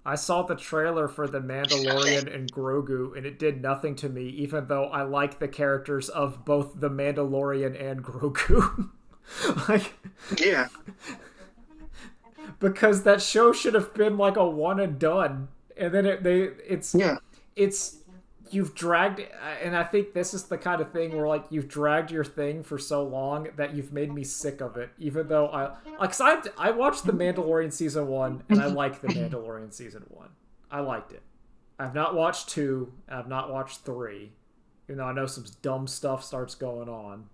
I saw the trailer for The Mandalorian and Grogu, and it did nothing to me, even though I like the characters of both The Mandalorian and Grogu. Like, yeah. Because that show should have been like a one and done, and then it's you've dragged, and I think this is the kind of thing where like you've dragged your thing for so long that you've made me sick of it. Even though I watched The Mandalorian season 1, and I like The Mandalorian season 1. I liked it. I've not watched 2, and I've not watched 3, even though I know some dumb stuff starts going on.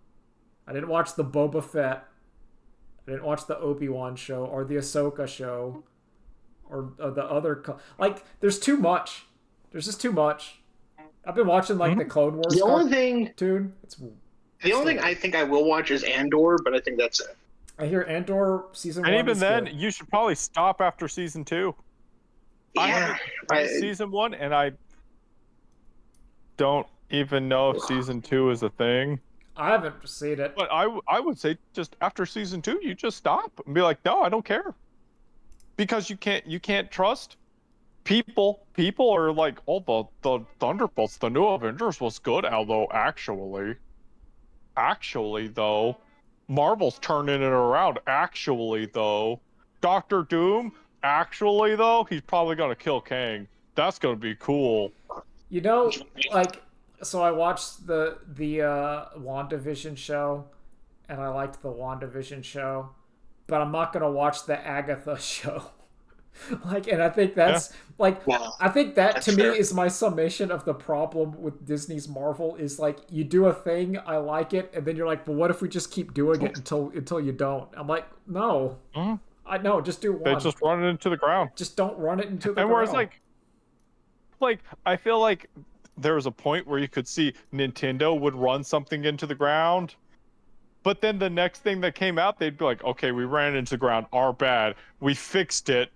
I didn't watch the Boba Fett. I didn't watch the Obi-Wan show or the Ahsoka show or the other... Like, there's too much. There's just too much. I've been watching, like, the Clone Wars The only thing I think I will watch is Andor, but I think that's it. I hear Andor season 1 And even then, good. you should probably stop after season 2. Yeah. Season 1, and I don't even know if season 2 is a thing. I haven't seen it. But I would say just after season 2, you just stop and be like, no, I don't care. Because you can't trust people. People are like, oh, the Thunderbolts, the new Avengers was good, although actually though, Marvel's turning it around. Actually though, Doctor Doom, actually though, he's probably gonna kill Kang. That's gonna be cool. You know, like, so I watched the WandaVision show, and I liked the WandaVision show, but I'm not gonna watch the Agatha show. Like, and I think that's I think that to me is my summation of the problem with Disney's Marvel is like, you do a thing, I like it, and then you're like, well, what if we just keep doing it until you don't? I'm like, no, I know, just do one. They just run it into the ground. Just don't run it into the ground. And whereas like I feel like there was a point where you could see Nintendo would run something into the ground, but then the next thing that came out, they'd be like, okay, we ran it into the ground, our bad, we fixed it,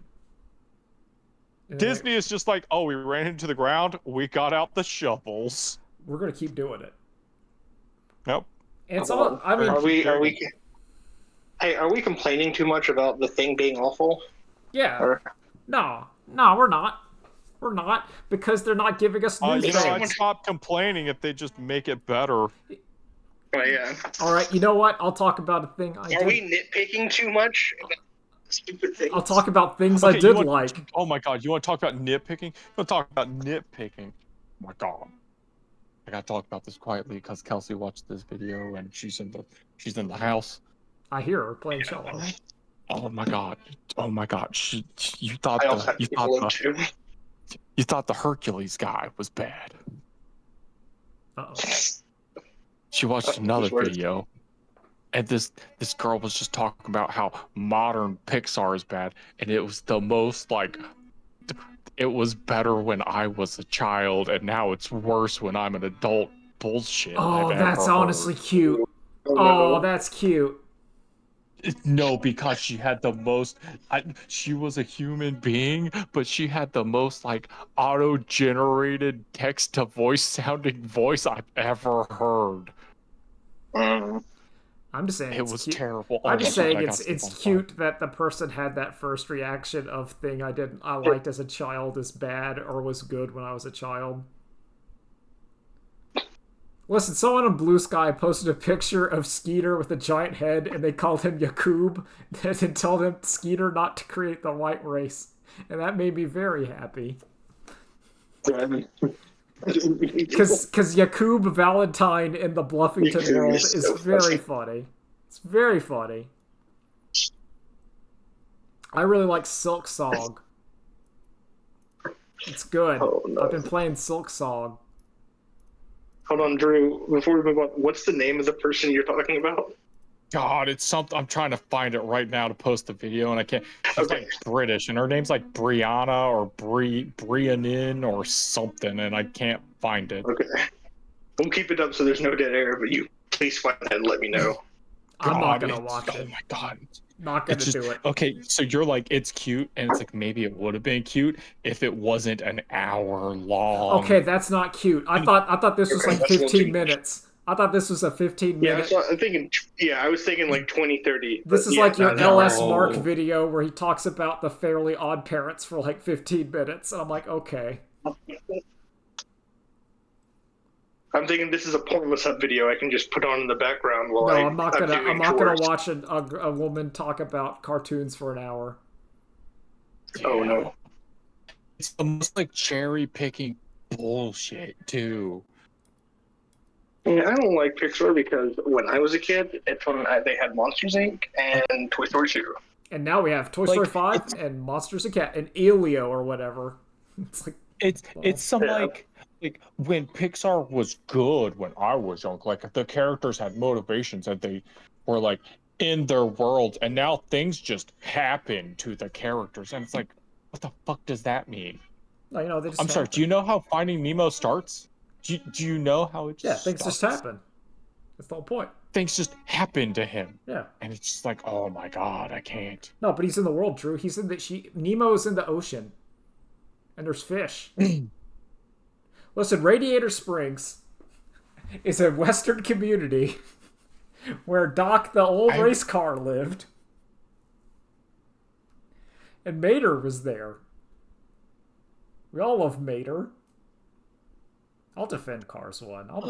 Disney is just like, oh, we ran into the ground, we got out the shovels. We're gonna keep doing it. Nope. And it's all. I mean, Hey, are we complaining too much about the thing being awful? yeah. Or... No, we're not. We're not, because they're not giving us new things. I'd stop complaining if they just make it better. Oh, yeah. All right, you know what? I'll talk about a thing I did. Are we nitpicking too much about stupid things? I'll talk about things I did like. Oh my god, you want to talk about nitpicking? You want to talk about nitpicking? Oh my god. I gotta talk about this quietly because Kelsey watched this video and she's in the house. I hear her playing cello. Oh my god. Oh my god. You thought the Hercules guy was bad. Uh-oh. She watched another video, and this girl was just talking about how modern Pixar is bad, and it was the most like, it was better when I was a child, and now it's worse when I'm an adult. Bullshit. Oh, that's honestly cute. Oh, that's cute. No, because she had the most. She was a human being, but she had the most like auto-generated text-to-voice sounding voice I've ever heard. I'm just saying it was cute. terrible. I'm just saying it's cute that the person had that first reaction of thing I liked as a child is bad or was good when I was a child. Listen, someone on Blue Sky posted a picture of Skeeter with a giant head, and they called him Yakub, and told him Skeeter not to create the white race, and that made me very happy. Because Yakub Valentine in the Bluffington world is very funny. It's very funny. I really like Silk Song. It's good. Oh, no. I've been playing Silk Song. Hold on, Drew. Before we move on, what's the name of the person you're talking about? God, it's something. I'm trying to find it right now to post the video, and I can't. She's like British, and her name's like Brianna or Brianin or something, and I can't find it. Okay. We'll keep it up so there's no dead air, but you please find that and let me know. I'm not gonna watch it. Oh my god. Not gonna do it. Okay, so you're like, it's cute, and it's like maybe it would have been cute if it wasn't an hour long. Okay, that's not cute. I thought this was like 15 minutes. I thought this was a 15-minute. Yeah, I was thinking like 20, 30. This is like your LS Mark video where he talks about the Fairly Odd Parents for like 15 minutes, and I'm like, okay. I'm thinking this is a pointless up video I can just put on in the background while I'm not gonna watch a woman talk about cartoons for an hour. Oh no. It's almost like cherry picking bullshit too. Yeah, I don't like Pixar because when I was a kid, it's when they had Monsters Inc. and Toy Story 2. And now we have Toy Story 5 and Monsters Inc. and Elio or whatever. It's like it's some like when Pixar was good when I was young, like the characters had motivations and they were like in their world, and now things just happen to the characters, and it's like, what the fuck does that mean? No, they just I'm sorry, do you know how Finding Nemo starts? Do you know how it just things just happen. That's the whole point. Things just happen to him. Yeah. And it's just like, oh my god, I can't. No, but he's in the world, Drew. He's in Nemo's in the ocean. And there's fish. Listen, Radiator Springs is a western community where Doc, the old race car, lived. And Mater was there. We all love Mater. I'll defend Cars 1. I'll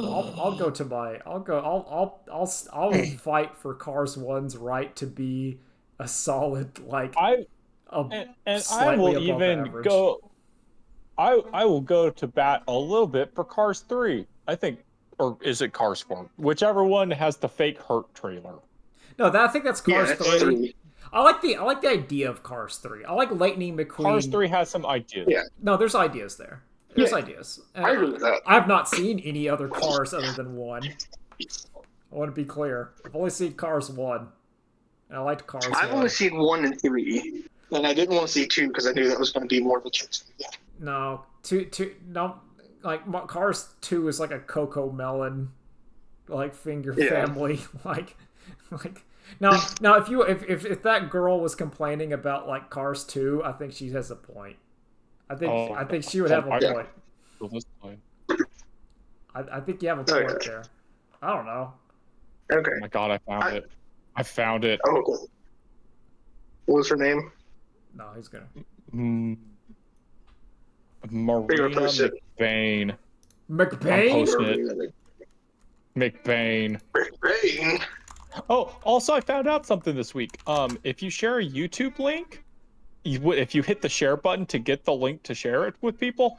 fight for Cars 1's right to be a solid I will even average. I will go to bat a little bit for Cars 3. I think, or is it Cars 4? Whichever one has the fake Hurt trailer. No, I think that's Cars 3. I like the idea of Cars 3. I like Lightning McQueen. Cars 3 has some ideas. Yeah. No, there's ideas there. There's ideas. I agree with that. I have not seen any other Cars other than 1. I want to be clear. I've only seen Cars 1. And I liked Cars 1. I've only seen 1 and 3. And I didn't want to see 2 because I knew that was going to be more of a chance. No. 2 no, like Cars 2 is like a Coco Melon like finger family like now if that girl was complaining about like Cars 2, I think she has a point. I think she would have a point. Yeah. I think you have a point there. I don't know. Okay. Oh my god, I found it. I found it. Oh, cool. What was her name? No, he's gonna. Marina McBain. I'm posting it. McBain. McBain. Oh, also I found out something this week. If you share a YouTube link, if you hit the share button to get the link to share it with people,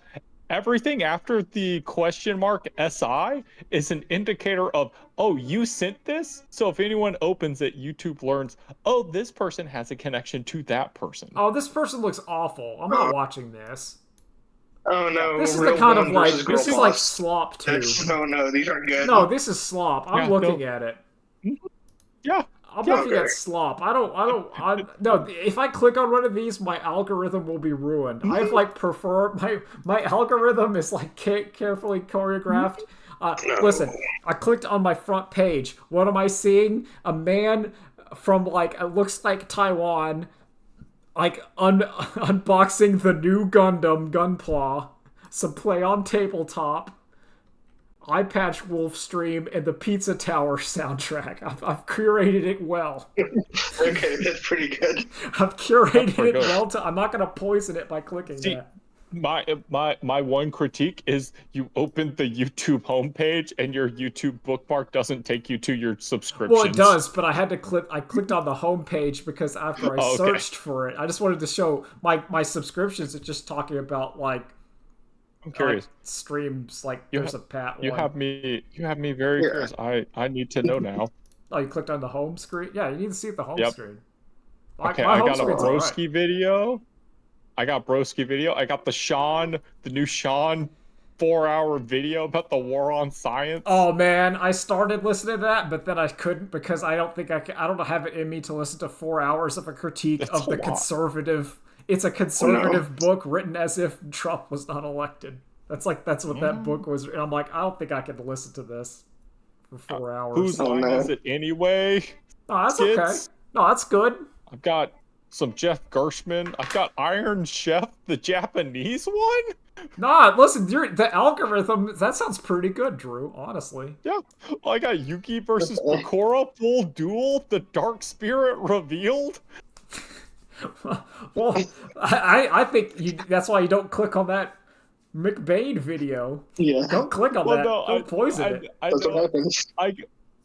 everything after the question mark SI is an indicator of, oh, you sent this. So if anyone opens it, YouTube learns, oh, this person has a connection to that person. Oh, this person looks awful. I'm not watching this. Oh no! This is the kind of like this is like slop too. No, these aren't good. No, this is slop. I'm looking at it. Yeah. I'm looking at slop. No, if I click on one of these, my algorithm will be ruined. I've like my algorithm is like carefully choreographed. Listen, I clicked on my front page. What am I seeing? A man from like, it looks like Taiwan, like unboxing the new Gundam Gunpla, some play on tabletop, Eye Patch Wolf stream, and the Pizza Tower soundtrack. I've curated it well. Okay, that's pretty good. I've curated it well. I'm not going to poison it by clicking that. My one critique is you opened the YouTube homepage and your YouTube bookmark doesn't take you to your subscriptions. Well, it does, but I had to click. I clicked on the homepage because after I searched for it, I just wanted to show my subscriptions. It's just talking about like. I'm curious. Streams like there's a Pat. You have me very curious. I need to know now. Oh, you clicked on the home screen? Yeah, you need to see the home screen. Okay, I got a Broski video. I got the new Sean 4-hour video about the war on science. Oh man, I started listening to that, but then I couldn't because I don't think I don't have it in me to listen to 4 hours of a critique of the conservative. It's a conservative book written as if Trump was not elected. That's what that book was. And I'm like, I don't think I can listen to this for 4 hours. Whose line is it anyway? Oh, that's okay. No, that's good. I've got some Jeff Gershman. I've got Iron Chef, the Japanese one. Nah, listen, the algorithm, that sounds pretty good, Drew, honestly. Yeah. Well, I got Yuki versus Bakura, full duel, the Dark Spirit revealed. Well, I think that's why you don't click on that McBain video. Yeah. Don't click on that. No, don't poison it. That's what happens.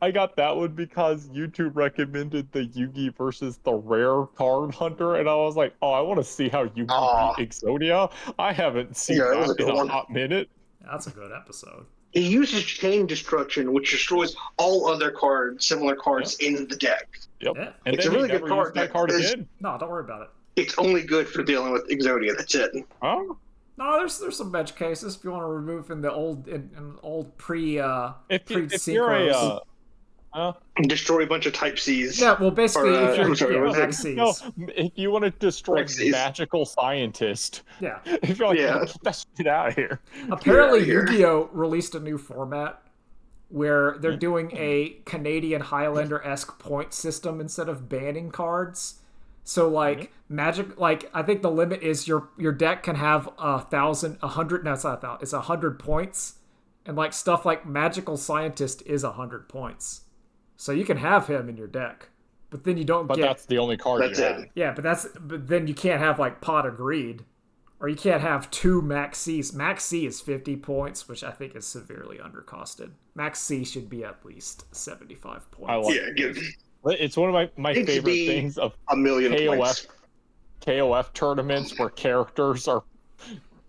I got that one because YouTube recommended the Yugi versus the rare card hunter, and I was like, oh, I want to see how Yugi beat Exodia. I haven't seen that in a hot minute. That's a good episode. He uses chain destruction, which destroys all other similar cards in the deck. Yep. Yeah. And it's then a really good card. That card again. No, don't worry about it. It's only good for dealing with Exodia. That's it. Oh. No, there's some edge cases if you want to remove in the old pre synchros. Destroy a bunch of Type C's. Yeah, well, basically, if you're Max C's. No, if you want to destroy magical scientist. Yeah. If you're like, get that shit out of here. Apparently, Yu-Gi-Oh! Released a new format where they're doing a Canadian Highlander-esque point system instead of banning cards. So, like, magic, like, I think the limit is your deck can have 100, no, it's not 1,000, it's 100 points. And, like, stuff like Magical Scientist is 100 points. So you can have him in your deck, but then you don't get... But that's the only card you have. Yeah, but then you can't have, like, Pot of Greed. Or you can't have 2 Max C's. Max C is 50 points, which I think is severely undercosted. Max C should be at least 75 points. It's one of my favorite things of a million KOF tournaments where characters are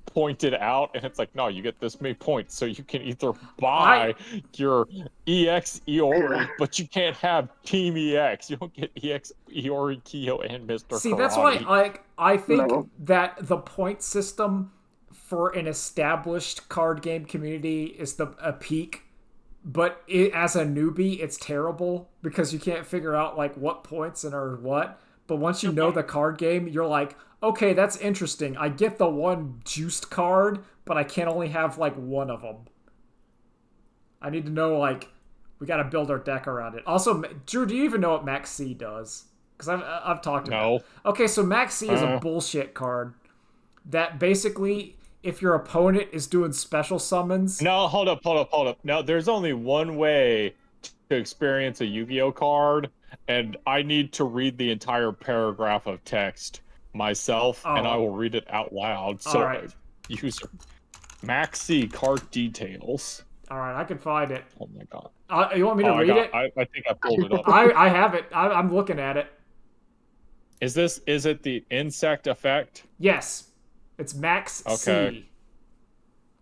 pointed out, and it's like, no, you get this many points, so you can either buy your EX Iori, but you can't have Team EX. You don't get EX Iori, Kyo, and Mr. See, Karate. that's why I think that the point system for an established card game community is a peak, but as a newbie, it's terrible because you can't figure out like what points and are what. But once you know the card game, you're like, okay, that's interesting. I get the one juiced card, but I can only have like one of them. I need to know, like, we got to build our deck around it. Also, Drew, do you even know what Max C does? Because I've talked about it. Okay, so Max C is a bullshit card that basically if your opponent is doing special summons. No, hold up. No, there's only one way to experience a Yu-Gi-Oh card, and I need to read the entire paragraph of text myself, and I will read it out loud. So, all right. User Maxi card details. All right, I can find it. Oh my god. You want me to read it? I think I pulled it up. I have it. I'm looking at it. Is it the insect effect? Yes. It's Max C.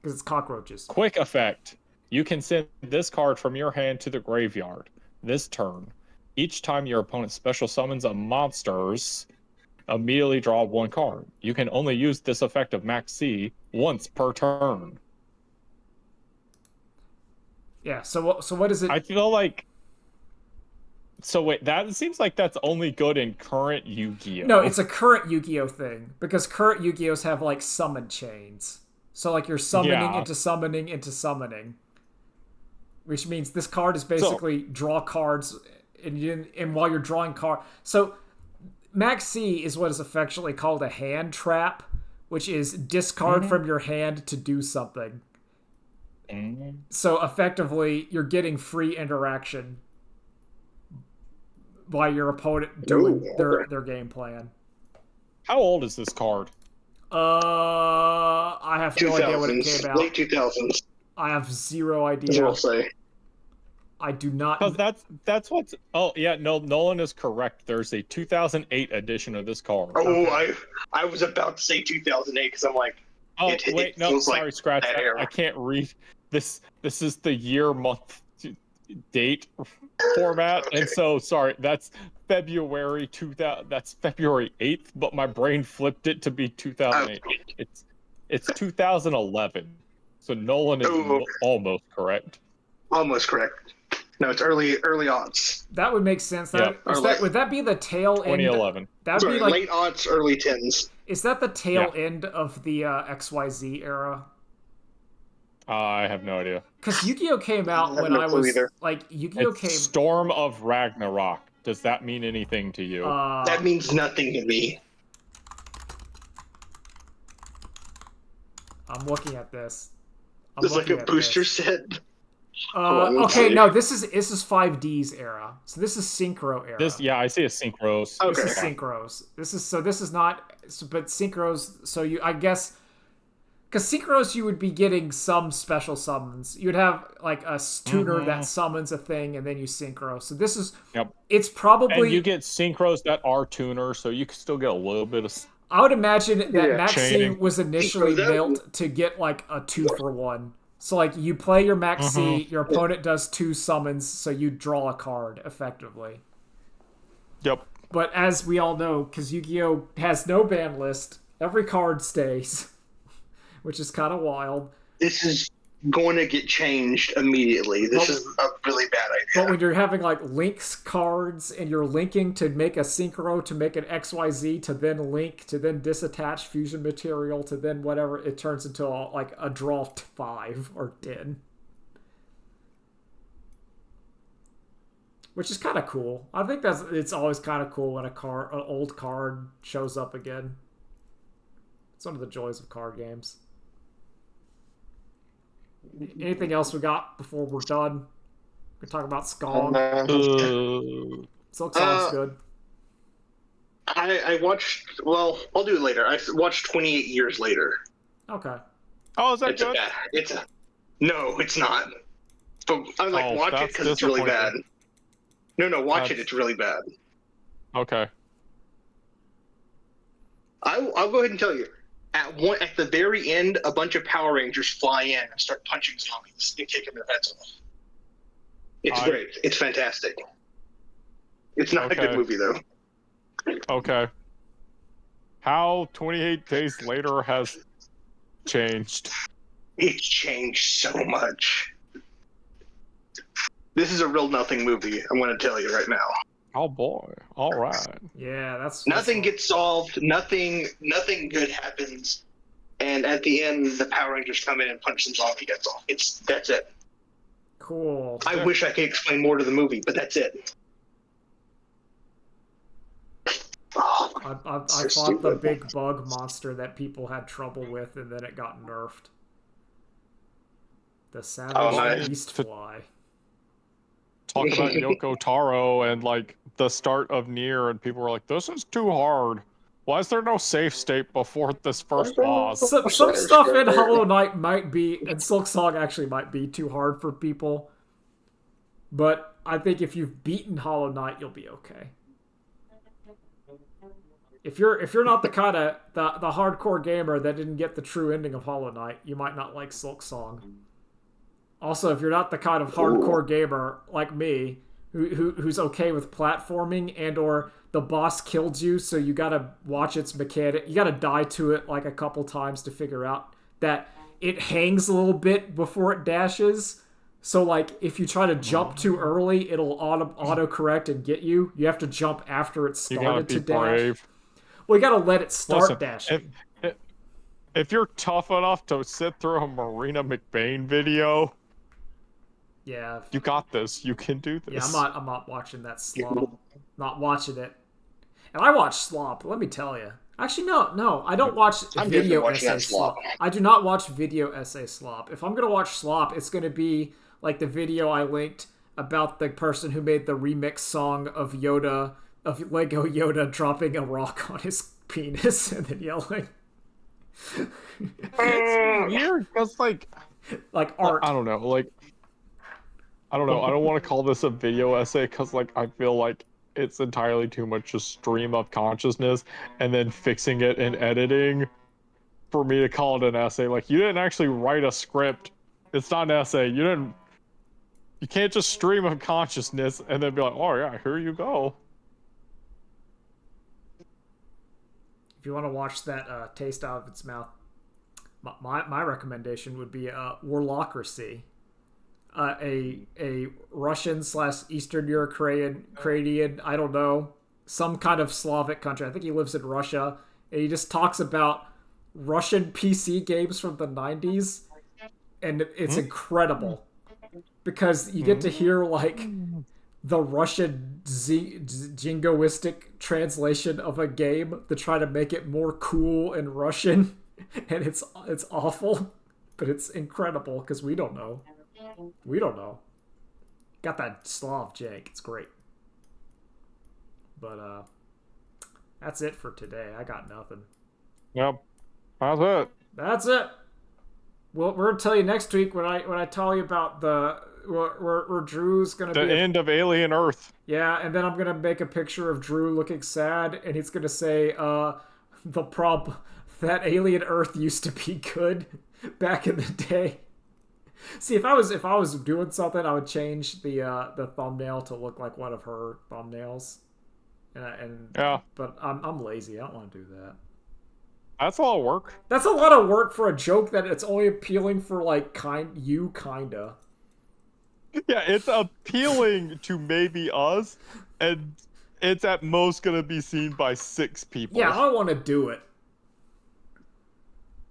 Because it's cockroaches. Quick effect. You can send this card from your hand to the graveyard this turn. Each time your opponent special summons a monsters, immediately draw one card. You can only use this effect of Max C once per turn. Yeah, so what is it? I feel like... So wait, that seems like that's only good in current Yu-Gi-Oh! No, it's a current Yu-Gi-Oh thing. Because current Yu-Gi-Ohs have, like, summon chains. So, like, you're summoning into summoning into summoning. Which means this card is basically draw cards, and while you're drawing cards... So, Max C is what is affectionately called a hand trap, which is discard from your hand to do something. So, effectively, you're getting free interaction by your opponent doing their game plan. How old is this card? I have no idea when it came out. Late 2000s. I have zero idea. That's what I'll say. I do not. Because that's what's. Oh yeah, no, Nolan is correct. There's a 2008 edition of this card. Oh, I was about to say 2008 because I'm like. Oh wait, no, sorry, like scratch that. I can't read this. This is the year, month, date format, and so sorry. That's February 2000. That's February 8th, but my brain flipped it to be 2008. It's 2011. So Nolan is almost correct. Almost correct. No, it's early odds. That would make sense. Would that be the tail 2011. end? That would be like late odds, early tens. Is that the tail end of the XYZ era? I have no idea. Because Yu-Gi-Oh came out when I was like Yu-Gi-Oh came. Storm of Ragnarok. Does that mean anything to you? That means nothing to me. I'm looking at this. It's like a booster set. Okay, no, this is 5D's era. So this is Synchro era. I see a Synchros. Okay. This is Synchros. This is not, but Synchros. So I guess, because Synchros you would be getting some special summons. You'd have like a tuner that summons a thing, and then you Synchro. So this is. Yep. It's probably. And you get Synchros that are tuners, so you can still get a little bit of. I would imagine that Maxine was initially built to get like a 2-for-1. So, like, you play your Maxi, your opponent does 2 summons, so you draw a card, effectively. Yep. But as we all know, because Yu-Gi-Oh! Has no ban list, every card stays, which is kind of wild. This is going to get changed immediately. This is a really bad idea. But when you're having, like, links cards, and you're linking to make a Synchro, to make an XYZ, to then link, to then disattach fusion material, to then whatever, it turns into, a draw 5 or 10. Which is kind of cool. I think it's always kind of cool when an old card shows up again. It's one of the joys of card games. Anything else we got before we're done? We talk about Skong. Silk Song's good. I watched. Well, I'll do it later. I watched 28 Years Later. Okay. Oh, is that good? No, it's not. But I watch it because it's really bad. No, watch it. It's really bad. Okay. I'll go ahead and tell you. At the very end, a bunch of Power Rangers fly in and start punching zombies and kicking their heads off. It's great. It's fantastic. It's not a good movie, though. Okay. How 28 Days Later has changed? It's changed so much. This is a real nothing movie, I'm going to tell you right now. Oh boy! All right. Yeah, that's nothing gets solved. Nothing good happens, and at the end, the Power Rangers come in and punch some zombie heads off. That's it. Cool. I wish I could explain more to the movie, but that's it. Oh, I so fought the stupid. big bug monster that people had trouble with, and then it got nerfed. The Oh, savage nice. beast fly. Talk about Yoko Taro and like the start of Nier, and people were like, "This is too hard. Why is there no safe state before this first boss?" Some stuff in Hollow Knight might be, and Silk Song actually might be too hard for people. But I think if you've beaten Hollow Knight, you'll be okay. If you're not the kind of the hardcore gamer that didn't get the true ending of Hollow Knight, you might not like Silk Song. Also, if you're not the kind of hardcore gamer like me, who's okay with platforming and or the boss killed you, so you gotta watch its mechanic, you gotta die to it like a couple times to figure out that it hangs a little bit before it dashes. So like if you try to jump too early, it'll auto correct and get you. You have to jump after it started to dash. Brave. Well, you gotta let it start Listen, dashing. if you're tough enough to sit through a Marina McBain video, Yeah. you got this. You can do this. Yeah, I'm not watching that slop. Not watching it. And I watch slop, let me tell you. Actually, no, I don't watch video essay slop. I do not watch video essay slop. If I'm gonna watch slop, it's gonna be like the video I linked about the person who made the remix song of Yoda, of Lego Yoda dropping a rock on his penis and then yelling. It's weird because like art. I don't know. Like I don't know. I don't want to call this a video essay because like I feel like it's entirely too much just stream of consciousness and then fixing it in editing for me to call it an essay. Like you didn't actually write a script. It's not an essay. You can't just stream of consciousness and then be like, oh yeah, here you go. If you want to watch that taste out of its mouth, my recommendation would be Warlocracy. A Russian / Eastern Ukrainian, I don't know, some kind of Slavic country. I think he lives in Russia, and he just talks about Russian PC games from the 90s, and it's incredible because you get to hear like the Russian jingoistic translation of a game to try to make it more cool in Russian, and it's awful, but it's incredible because we don't know. We don't know. Got that Slav jank. It's great. But that's it for today. I got nothing. Yep. That's it. That's it. Well, we're gonna tell you next week when I tell you about where Drew's gonna be the end of Alien Earth. Yeah, and then I'm gonna make a picture of Drew looking sad, and he's gonna say, the problem that Alien Earth used to be good back in the day. See, if I was doing something, I would change the thumbnail to look like one of her thumbnails. Yeah. But I'm lazy. I don't want to do that. That's a lot of work. That's a lot of work for a joke that it's only appealing for like kinda. Yeah, it's appealing to maybe us, and it's at most gonna be seen by 6 people. Yeah, I don't want to do it.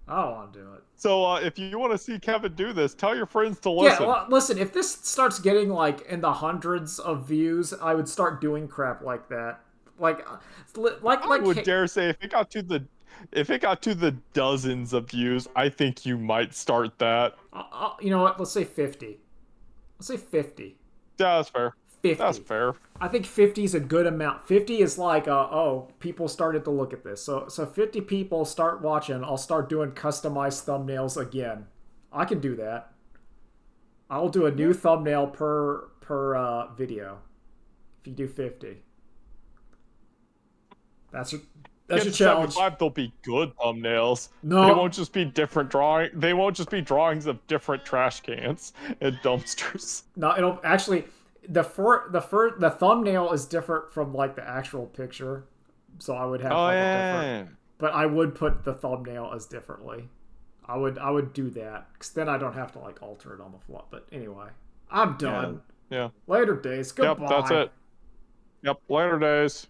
I don't want to do it. So if you want to see Kevin do this, tell your friends to listen. Yeah, well, listen, if this starts getting like in the hundreds of views, I would start doing crap like that. I would dare say if it got to the dozens of views, I think you might start that. You know what? Let's say 50. Let's say 50. Yeah, that's fair. 50. That's fair. I think 50 is a good amount. 50 is like, people started to look at this. So 50 people start watching. I'll start doing customized thumbnails again. I can do that. I'll do a new thumbnail per video. If you do 50. That's your challenge. 75, they'll be good thumbnails. No, they won't just be They won't just be drawings of different trash cans and dumpsters. No, it'll actually the thumbnail is different from like the actual picture, so I would have a different. But I would put the thumbnail as differently. I would do that because then I don't have to like alter it on the fly. But anyway, I'm done. Yeah. Later days. Goodbye. Yep, that's it. Yep, later days.